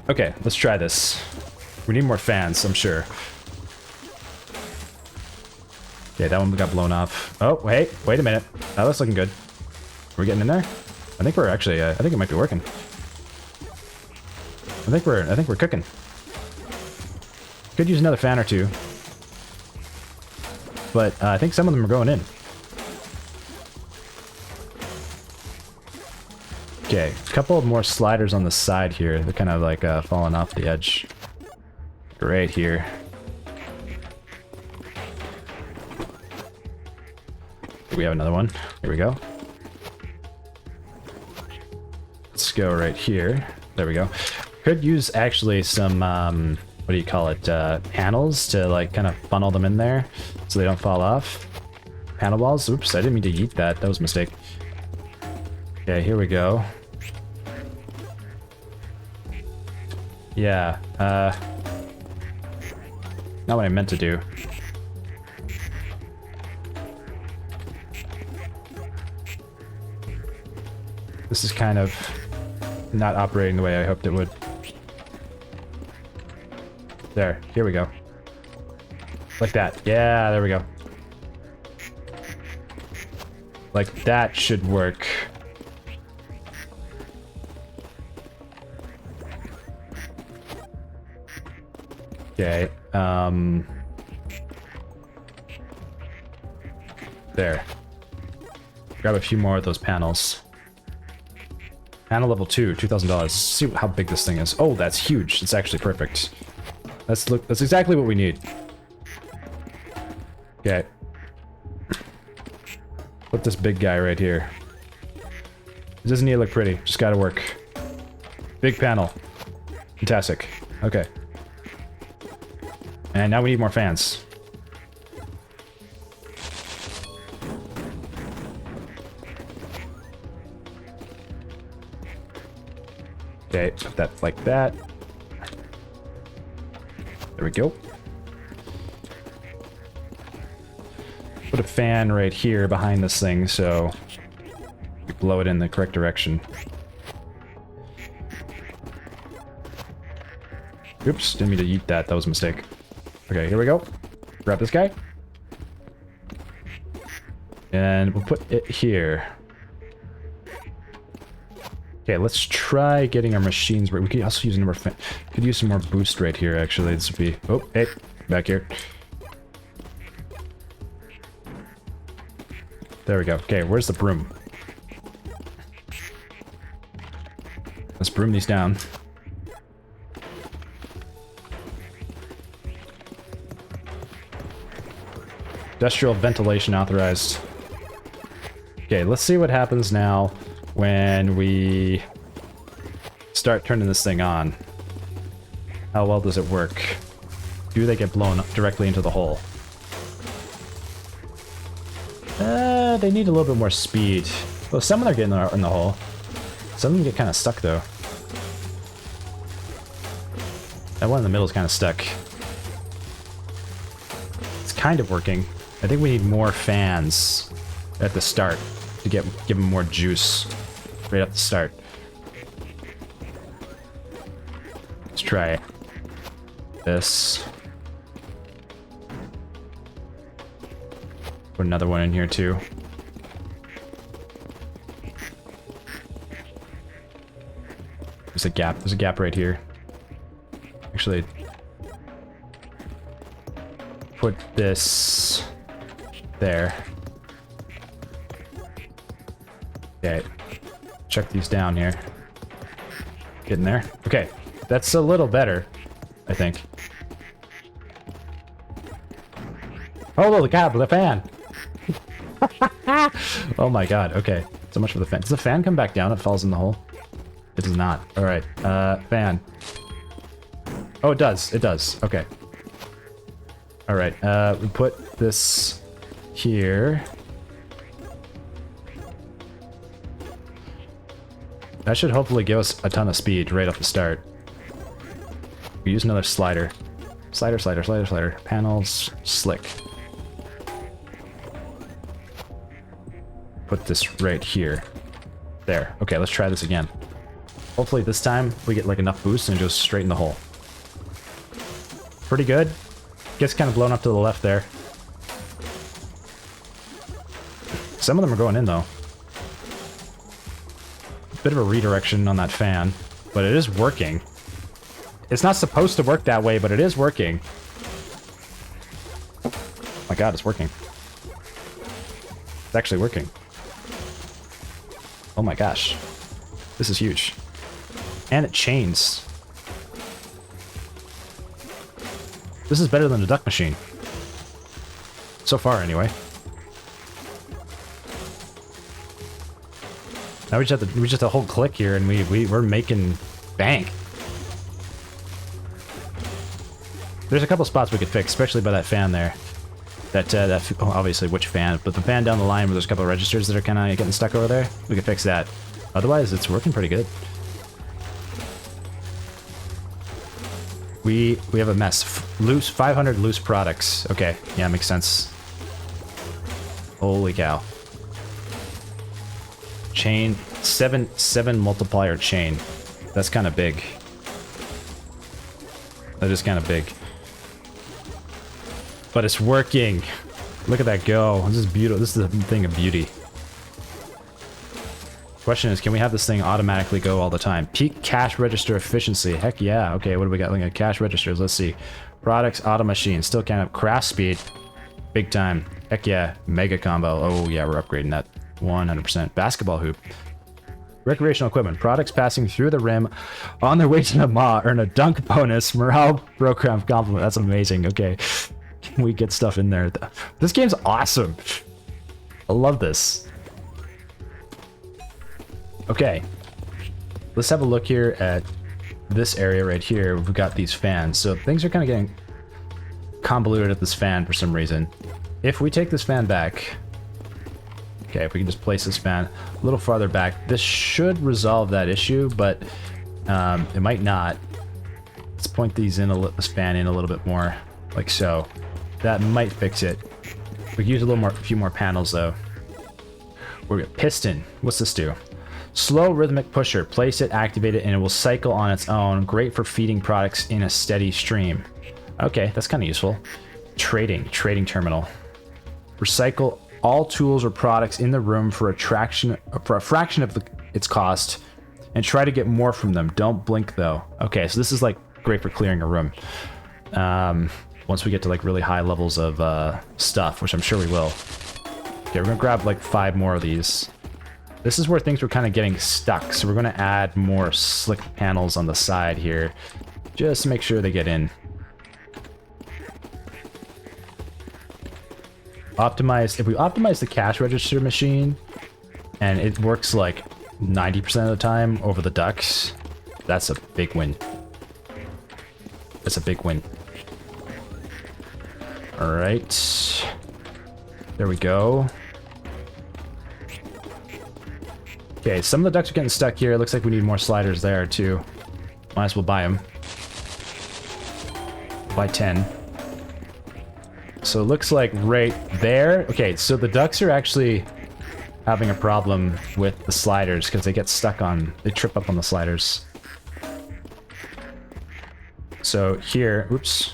Okay, let's try this. We need more fans, I'm sure. Okay, that one got blown off. Oh, wait a minute. That looks looking good. Are we getting in there? I think we're actually, I think it might be working. I think we're cooking. Could use another fan or two. But I think some of them are going in. Okay, a couple of more sliders on the side here. They're kind of like falling off the edge. Right here. We have another one. Here we go. Let's go right here. There we go. Could use actually some, what do you call it, panels to like kind of funnel them in there so they don't fall off. Panel walls. Oops, I didn't mean to yeet that. That was a mistake. Okay, here we go. Yeah, not what I meant to do. This is kind of not operating the way I hoped it would. There, here we go. Like that. Yeah, there we go. Like that should work. Okay, there. Grab a few more of those panels. Panel level 2, $2,000. See how big this thing is. Oh, that's huge. It's actually perfect. That's exactly what we need. Okay. Put this big guy right here. It doesn't need to look pretty. Just gotta work. Big panel. Fantastic. Okay. And now we need more fans. Okay, put that like that. There we go. Put a fan right here behind this thing so we blow it in the correct direction. Oops, didn't mean to eat that. That was a mistake. Okay, here we go. Grab this guy. And we'll put it here. Okay, let's try getting our machines right. We could also use another fan. Could use some more boost right here, actually. This would be... Oh, hey, back here. There we go. Okay, where's the broom? Let's broom these down. Industrial ventilation authorized. Okay, let's see what happens now when we start turning this thing on. How well does it work? Do they get blown directly into the hole? They need a little bit more speed. Well, some of them are getting in the hole. Some of them get kind of stuck, though. That one in the middle is kind of stuck. It's kind of working. I think we need more fans at the start to give them more juice right at the start. Let's try this. Put another one in here too. There's a gap. There's a gap right here. Actually, put this there. Okay. Check these down here. Getting there. Okay. That's a little better, I think. Oh, the cap, the fan! Oh my god, okay. So much for the fan. Does the fan come back down if it falls in the hole? It does not. Alright, fan. Oh, it does. It does. Okay. Alright, we put this here. That should hopefully give us a ton of speed right off the start. We use another slider. Slider, slider, slider, slider. Panels, slick. put this right here. There. Okay, let's try this again. Hopefully this time we get like enough boost and it goes straight in the hole. Pretty good. Gets kind of blown up to the left there. Some of them are going in though. Bit of a redirection on that fan, but it is working. It's not supposed to work that way, but it is working. Oh my god, it's working. It's actually working. Oh my gosh. This is huge. And it chains. This is better than the duck machine. So far, anyway. Now we just have to hold click here, and we're making bank. There's a couple spots we could fix, especially by that fan there. Obviously which fan, but the fan down the line where there's a couple of registers that are kind of getting stuck over there. We could fix that. Otherwise, it's working pretty good. We have a mess. 500 loose products. Okay, yeah, makes sense. Holy cow. Chain, seven multiplier chain. That's kind of big. That is kind of big. But it's working. Look at that go. This is beautiful. This is a thing of beauty. Question is, can we have this thing automatically go all the time? Peak cash register efficiency. Heck yeah. Okay, what do we got? Looking at cash registers. Let's see. Products, auto machine. Still kind of craft speed. Big time. Heck yeah. Mega combo. Oh yeah, we're upgrading that. 100%. Basketball hoop. Recreational equipment. Products passing through the rim on their way to the maw earn a dunk bonus. Morale program compliment. That's amazing. Okay. We get stuff in there. This game's awesome. I love this. Okay. Let's have a look here at this area right here. We've got these fans. So things are kind of getting convoluted at this fan for some reason. If we take this fan back... Okay, if we can just place this fan a little farther back, this should resolve that issue, but it might not. Let's point these in, this fan in a little bit more, like so. That might fix it. We could use a few more panels though. We're gonna piston. What's this do? Slow rhythmic pusher. Place it, activate it, and it will cycle on its own. Great for feeding products in a steady stream. Okay, that's kind of useful. Trading terminal. Recycle all tools or products in the room for a fraction of its cost, and try to get more from them. Don't blink though. Okay, so this is like great for clearing a room. Once we get to like really high levels of stuff, which I'm sure we will. Okay, we're gonna grab like 5 more of these. This is where things were kind of getting stuck, so we're gonna add more slick panels on the side here, just to make sure they get in. If we optimize the cash register machine and it works like 90% of the time over the ducks, that's a big win. That's a big win. All right. There we go. Okay, some of the ducks are getting stuck here. It looks like we need more sliders there too. Might as well buy them. Buy 10. So it looks like right there. Okay, so the ducks are actually having a problem with the sliders because they get stuck on, they trip up on the sliders. So here, oops.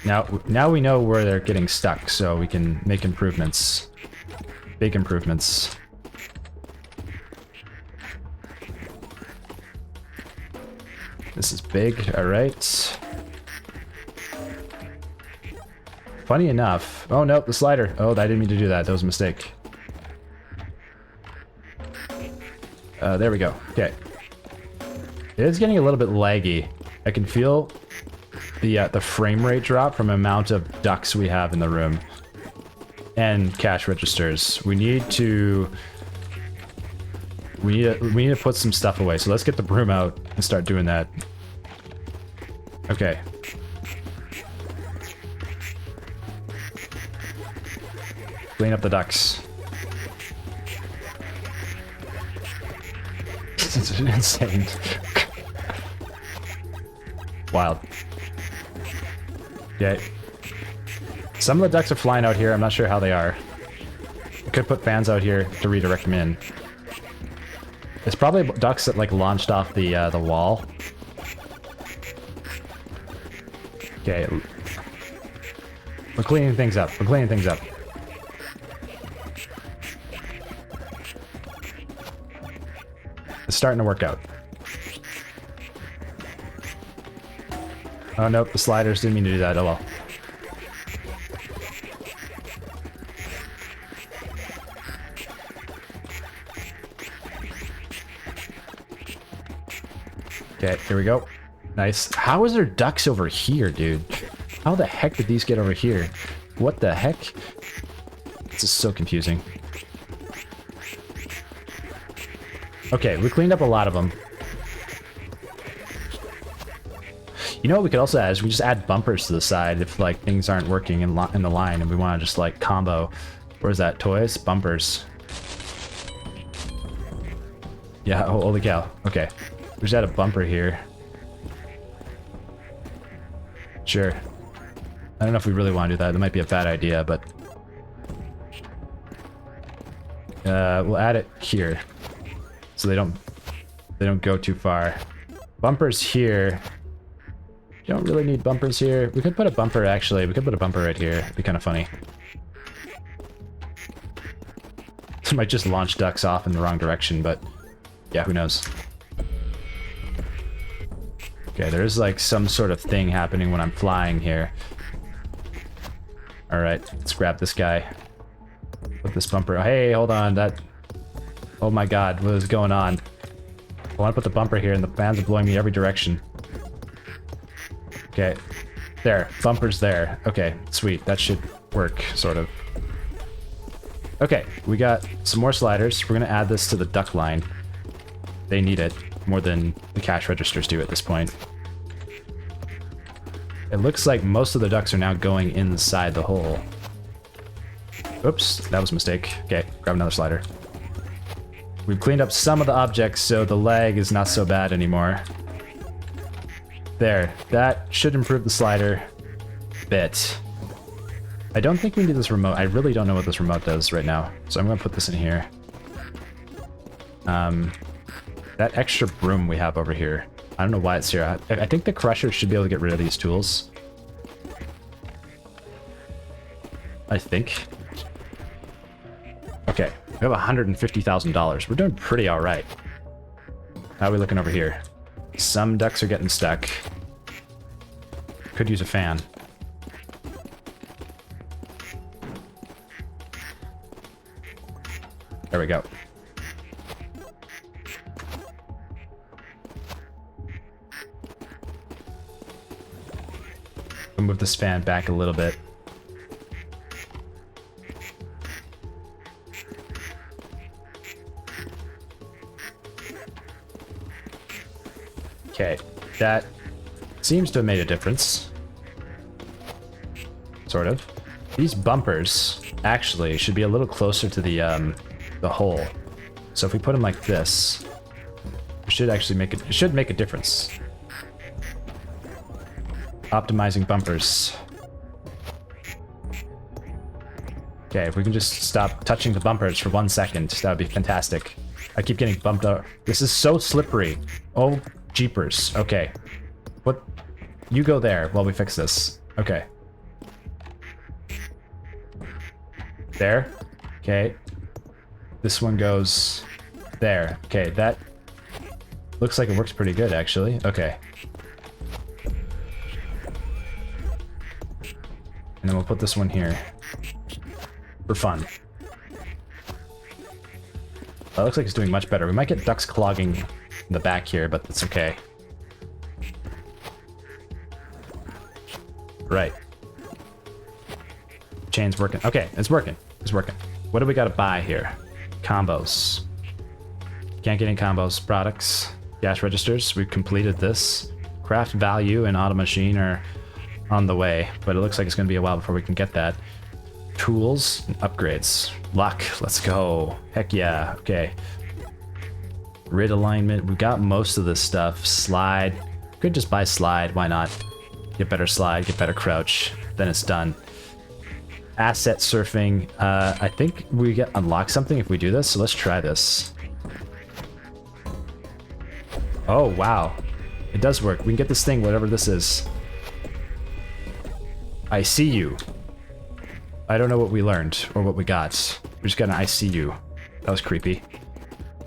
Now we know where they're getting stuck, so we can make improvements. Big improvements. This is big, all right. Funny enough... Oh, no, the slider. Oh, I didn't mean to do that. That was a mistake. There we go. Okay. It is getting a little bit laggy. I can feel the frame rate drop from the amount of ducks we have in the room. And cash registers. We need to put some stuff away. So let's get the broom out and start doing that. Okay. Clean up the ducks. It's insane. Wild. Okay. Some of the ducks are flying out here. I'm not sure how they are. We could put fans out here to redirect them in. It's probably ducks that like launched off the wall. Okay. We're cleaning things up. We're cleaning things up. It's starting to work out. Oh, nope. The sliders didn't mean to do that. Oh, well. Okay, here we go. Nice. How is there ducks over here, dude? How the heck did these get over here? What the heck? This is so confusing. Okay, we cleaned up a lot of them. You know what we could also add is we just add bumpers to the side if like things aren't working in the line and we want to just like combo. Where's that? Toys? Bumpers. Yeah, oh, holy cow. Okay. We just add a bumper here. Sure. I don't know if we really want to do that. That might be a bad idea, but... we'll add it here. So they don't go too far. Bumpers here. You don't really need bumpers here. We could put a bumper, actually. We could put a bumper right here. It'd be kind of funny. This might just launch ducks off in the wrong direction, but... yeah, who knows? Okay, there's like some sort of thing happening when I'm flying here. Alright, let's grab this guy. Put this bumper... hey, hold on, that... oh my god, what is going on? I want to put the bumper here and the fans are blowing me every direction. Okay, there, bumper's there. Okay, sweet, that should work, sort of. Okay, we got some more sliders. We're gonna add this to the duck line. They need it more than the cash registers do at this point. It looks like most of the ducks are now going inside the hole. Oops, that was a mistake. Okay, grab another slider. We've cleaned up some of the objects, so the lag is not so bad anymore. There, that should improve the slider a bit. I don't think we need this remote. I really don't know what this remote does right now, so I'm gonna put this in here. That extra broom we have over here, I don't know why it's here. I think the crusher should be able to get rid of these tools. I think. Okay, we have $150,000. We're doing pretty alright. How are we looking over here? Some ducks are getting stuck. Could use a fan. There we go. We'll move this fan back a little bit. Okay, that seems to have made a difference. Sort of. These bumpers actually should be a little closer to the hole. So if we put them like this, it should actually make it should make a difference. Optimizing bumpers. Okay, if we can just stop touching the bumpers for 1 second, that would be fantastic. I keep getting bumped up. This is so slippery. Oh, jeepers. Okay. What? You go there while we fix this. Okay. There. Okay. This one goes there. Okay, that looks like it works pretty good, actually. Okay. And then we'll put this one here. For fun. That looks like it's doing much better. We might get ducks clogging in the back here, but that's okay. Right. Chain's working. Okay, it's working. It's working. What do we gotta buy here? Combos. Can't get any combos. Products. Cash registers. We've completed this. Craft value and auto machine are on the way, but it looks like it's gonna be a while before we can get that. Tools and upgrades. Luck. Let's go. Heck yeah. Okay. Grid alignment. We got most of this stuff. Slide. Could just buy slide. Why not? Get better slide. Get better crouch. Then it's done. asset surfing. I think we get unlock something if we do this, so let's try this. Oh, wow. It does work. We can get this thing, whatever this is. I see you. I don't know what we learned or what we got. We just got an I see you. That was creepy.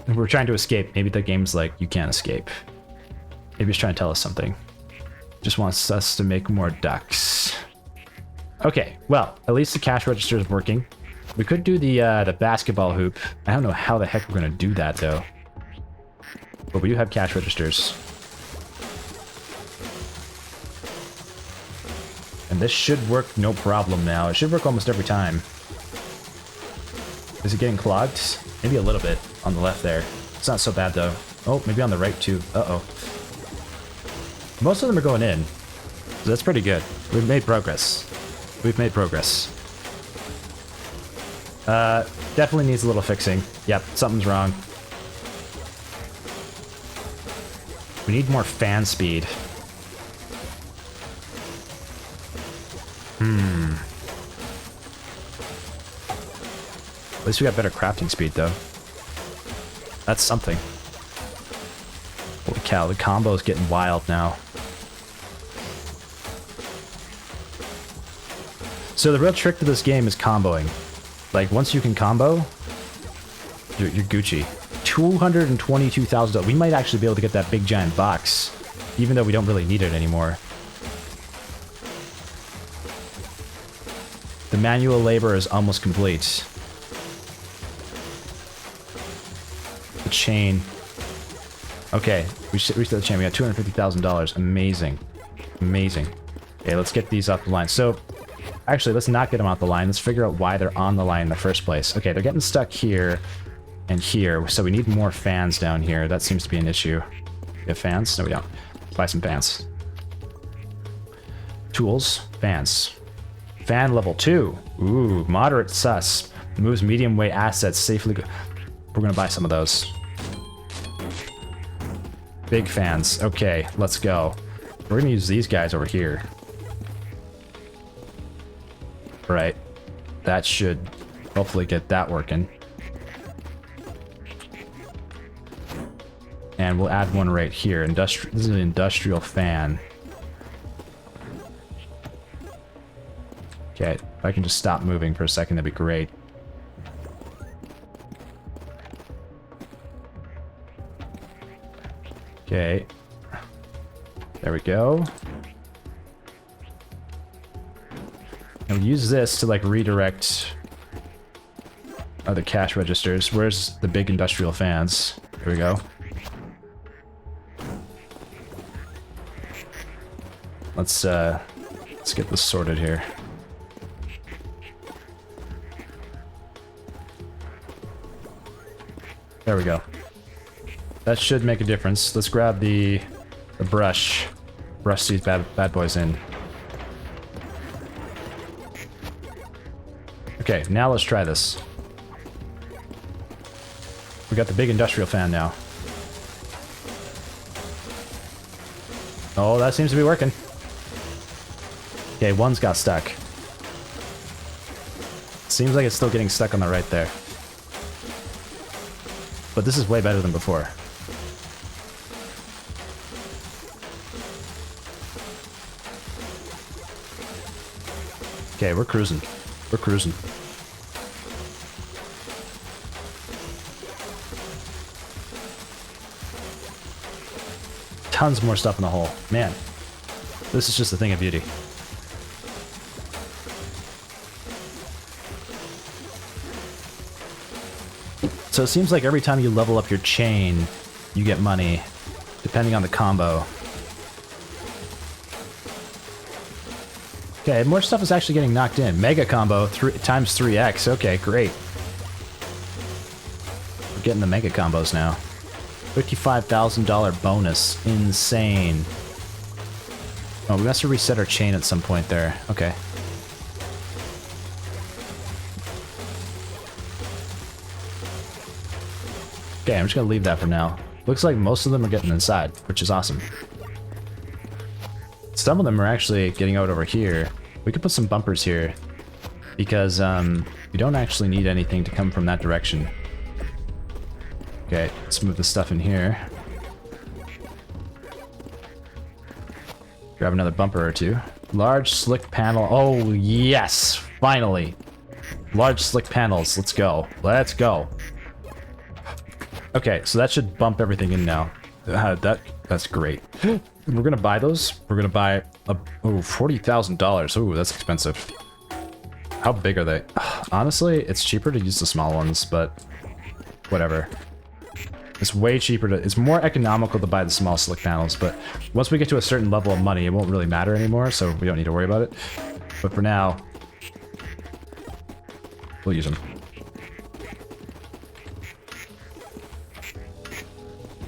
We're trying to escape. Maybe the game's like, you can't escape. Maybe it's trying to tell us something. Just wants us to make more ducks. Okay, well, at least the cash register is working. We could do the basketball hoop. I don't know how the heck we're gonna do that though. But we do have cash registers. And this should work no problem now. It should work almost every time. Is it getting clogged? Maybe a little bit on the left there. It's not so bad though. Oh, maybe on the right too. Uh-oh. Most of them are going in. So that's pretty good. We've made progress. We've made progress. Definitely needs a little fixing. Yep, something's wrong. We need more fan speed. At least we got better crafting speed, though. That's something. Holy cow, the combo's getting wild now. So the real trick to this game is comboing. Like, once you can combo, you're Gucci. $222,000. We might actually be able to get that big giant box, even though we don't really need it anymore. The manual labor is almost complete. The chain. Okay, we reached the chain. We got $250,000. Amazing. Amazing. Okay, let's get these off the line. So, actually, let's not get them off the line. Let's figure out why they're on the line in the first place. Okay, they're getting stuck here and here. So we need more fans down here. That seems to be an issue. We have fans? No, we don't. Let's buy some fans. Tools. Fans. Fan level 2. Ooh, moderate sus. Moves medium weight assets safely. We're gonna buy some of those. Big fans. Okay, let's go. We're gonna use these guys over here. Right. That should hopefully get that working. And we'll add one right here. This is an industrial fan. Okay, if I can just stop moving for a second, that'd be great. Okay. There we go. And we'll use this to, like, redirect other cash registers. Where's the big industrial fans? There we go. Let's get this sorted here. There we go. That should make a difference. Let's grab the brush. Brush these bad boys in. Okay, now let's try this. We got the big industrial fan now. Oh, that seems to be working. Okay, one's got stuck. Seems like it's still getting stuck on the right there. But this is way better than before. Okay, we're cruising. We're cruising. Tons more stuff in the hole. Man, this is just a thing of beauty. So it seems like every time you level up your chain, you get money, depending on the combo. Okay, more stuff is actually getting knocked in. Mega combo, times 3x. Okay, great. We're getting the mega combos now. $55,000 bonus. Insane. Oh, we must have reset our chain at some point there. Okay. Okay, I'm just gonna leave that for now. Looks like most of them are getting inside, which is awesome. Some of them are actually getting out over here. We could put some bumpers here. because we don't actually need anything to come from that direction. Okay, let's move the stuff in here. Grab another bumper or two. Large slick panel. Oh, yes! Finally! Large slick panels. Let's go. Let's go. Okay, so that should bump everything in now. That's great. We're gonna buy those. We're gonna buy $40,000. Oh, that's expensive. How big are they? Honestly, it's cheaper to use the small ones, but whatever. It's way cheaper to... It's more economical to buy the small slick panels, but once we get to a certain level of money, it won't really matter anymore, so we don't need to worry about it. But for now, we'll use them.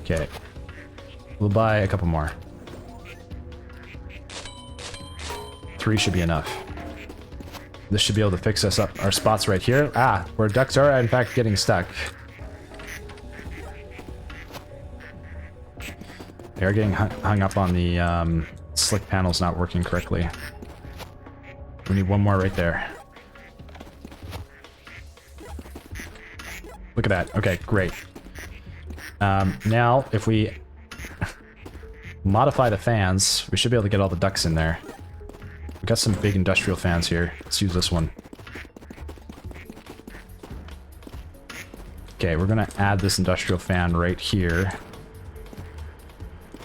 Okay. We'll buy a couple more. 3 should be enough. This should be able to fix us up our spots right here. Ah, where ducks are, in fact, getting stuck. They're getting hung up on the slick panels not working correctly. We need one more right there. Look at that. Okay, great. Now, if we modify the fans, we should be able to get all the ducts in there. We've got some big industrial fans here. Let's use this one. Okay, we're gonna add this industrial fan right here.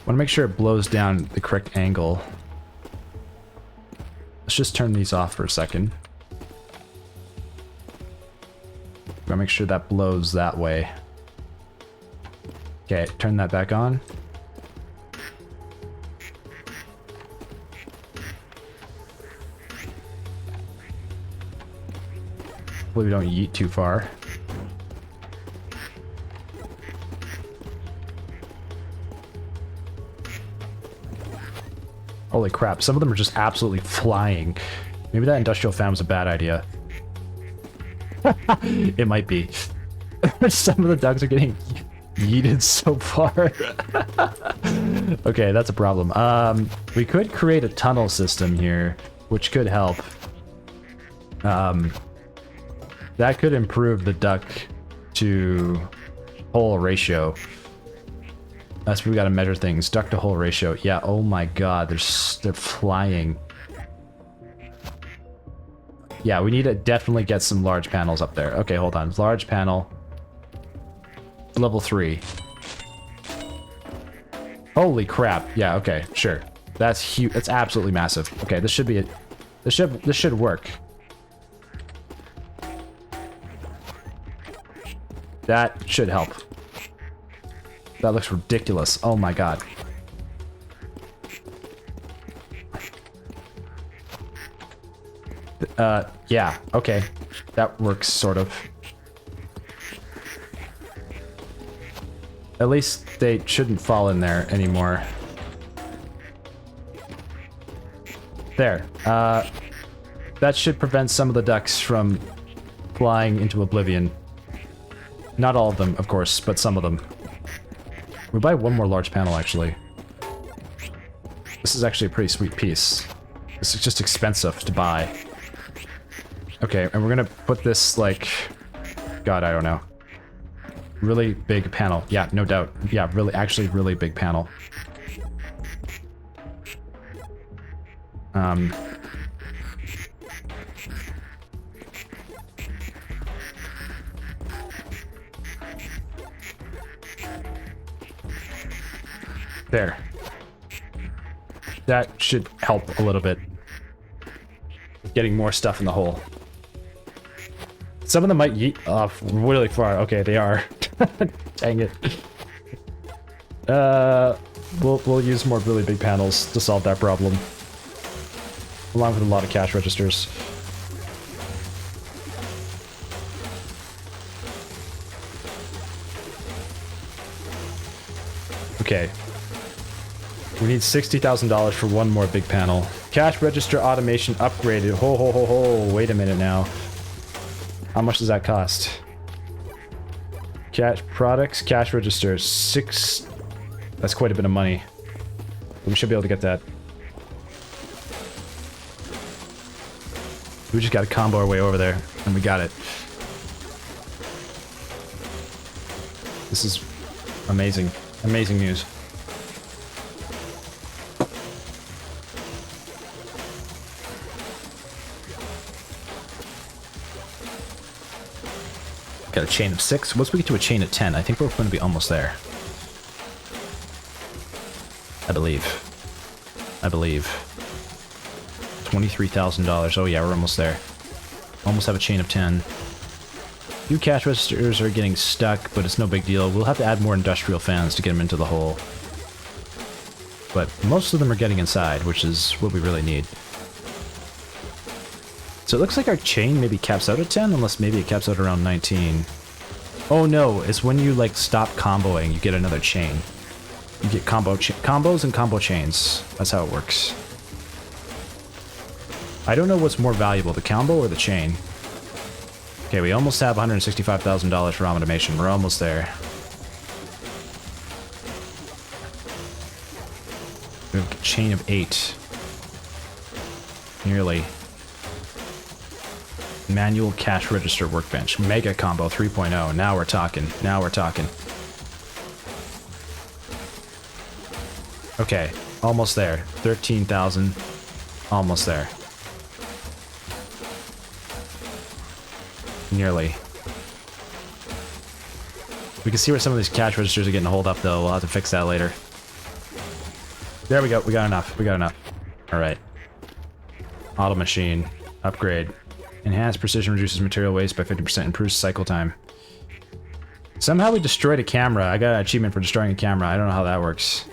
Want to make sure it blows down the correct angle. Let's just turn these off for a second. Gotta make sure that blows that way. Okay, turn that back on. Hopefully we don't yeet too far. Holy crap, some of them are just absolutely flying. Maybe that industrial fan was a bad idea. It might be. Some of the ducks are getting yeeted so far. Okay, that's a problem. We could create a tunnel system here, which could help. That could improve the duck to hole ratio. That's where we gotta measure things. Duck to hole ratio. Yeah, oh my god, they're flying. Yeah, we need to definitely get some large panels up there. Okay, hold on. Large panel. Level 3. Holy crap. Yeah, okay, sure. That's huge. That's absolutely massive. Okay, this should be it. This should work. That should help. That looks ridiculous. Oh my god. Yeah, okay. That works, sort of. At least they shouldn't fall in there anymore. There. That should prevent some of the ducks from flying into oblivion. Not all of them, of course, but some of them. We'll buy one more large panel, actually. This is actually a pretty sweet piece. This is just expensive to buy. Okay, and we're gonna put this, like... God, I don't know. Really big panel. Yeah, no doubt. Yeah, really, actually really big panel. There. That should help a little bit. Getting more stuff in the hole. Some of them might yeet off really far. Okay, they are. Dang it. We'll use more really big panels to solve that problem. Along with a lot of cash registers. Okay. We need $60,000 for one more big panel. Cash register automation upgraded. Ho ho ho ho. Wait a minute now. How much does that cost? Cash products, cash registers. 6. That's quite a bit of money. We should be able to get that. We just got to combo our way over there, and we got it. This is amazing. Amazing news. Got a chain of 6. Once we get to a chain of 10, I think we're going to be almost there. I believe. $23,000. Oh yeah, we're almost there. Almost have a chain of 10. Few cash registers are getting stuck, but it's no big deal. We'll have to add more industrial fans to get them into the hole. But most of them are getting inside, which is what we really need. So it looks like our chain maybe caps out at 10, unless maybe it caps out around 19. Oh no, it's when you like stop comboing, you get another chain. You get combos and combo chains. That's how it works. I don't know what's more valuable, the combo or the chain. Okay, we almost have $165,000 for automation. We're almost there. We have a chain of 8. Nearly. Manual cash register workbench. Mega combo 3.0. Now we're talking. Now we're talking. Okay, almost there. 13,000. Almost there. Nearly. We can see where some of these cash registers are getting hold up, though. We'll have to fix that later. There we go. We got enough. We got enough. All right. Auto machine. Upgrade. Enhanced precision reduces material waste by 50%. Improves cycle time. Somehow we destroyed a camera. I got an achievement for destroying a camera. I don't know how that works.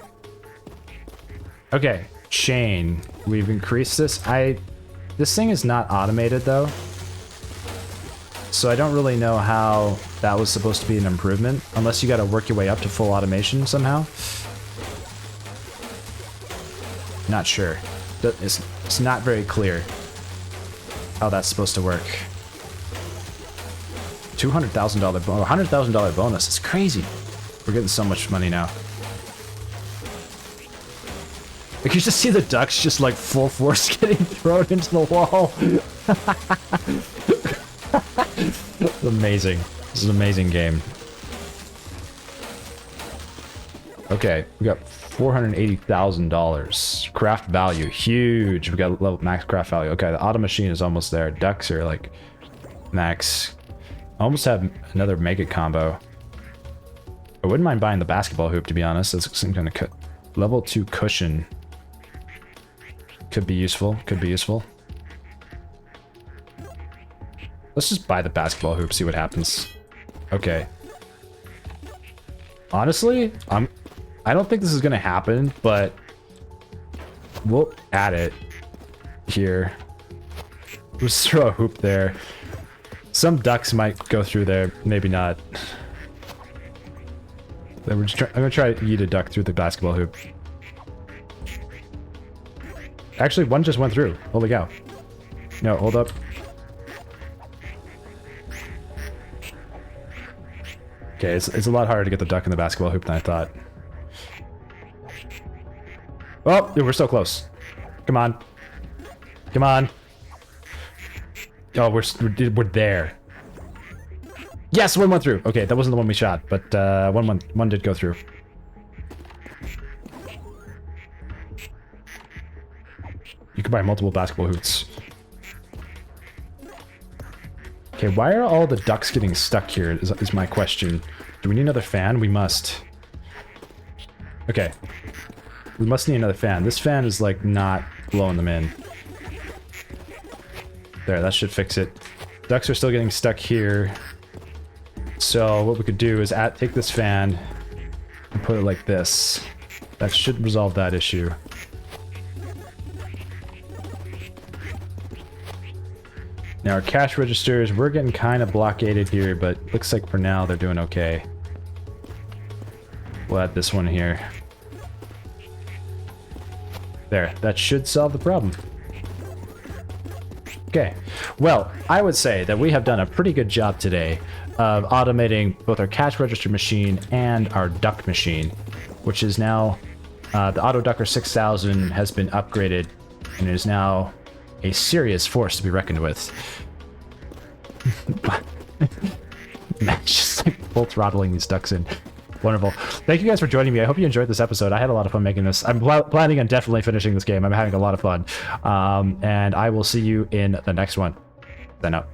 Okay. Chain. We've increased this. This thing is not automated, though. So I don't really know how that was supposed to be an improvement, unless you got to work your way up to full automation somehow. Not sure. It's not very clear how that's supposed to work. $200,000 bonus, $100,000 bonus. It's crazy. We're getting so much money now. Like, you just see the ducks just like full force getting thrown into the wall. It's amazing. This is an amazing game. Okay, we got $480,000. Craft value, huge. We got level max craft value. Okay, the auto machine is almost there. Ducks are like max. I almost have another mega combo. I wouldn't mind buying the basketball hoop, to be honest. That's some kind of level 2 cushion. Could be useful. Could be useful. Let's just buy the basketball hoop, see what happens. Okay. Honestly, I don't think this is gonna happen, but we'll add it here. Just throw a hoop there. Some ducks might go through there, maybe not. Then we're just I'm gonna try to eat a duck through the basketball hoop. Actually, one just went through. Holy cow. No, hold up. Okay, it's a lot harder to get the duck in the basketball hoop than I thought. Oh, dude, we're so close. Come on. Come on. Oh, we're there. Yes, one went through. Okay, that wasn't the one we shot, but one did go through. You can buy multiple basketball hoops. Okay, why are all the ducks getting stuck here is my question. Do we need another fan? We must. Okay. We must need another fan. This fan is like not blowing them in. There, that should fix it. Ducks are still getting stuck here. So what we could do is take this fan and put it like this. That should resolve that issue. Now our cash registers, we're getting kind of blockaded here, but looks like for now they're doing okay. We'll add this one here. There, that should solve the problem. Okay, well, I would say that we have done a pretty good job today of automating both our cash register machine and our duck machine, which is now, the Auto Ducker 6000 has been upgraded and is now a serious force to be reckoned with. Matt's just like full throttling these ducks in. Wonderful. Thank you guys for joining me. I hope you enjoyed this episode. I had a lot of fun making this. I'm planning on definitely finishing this game. I'm having a lot of fun. And I will see you in the next one. Then out.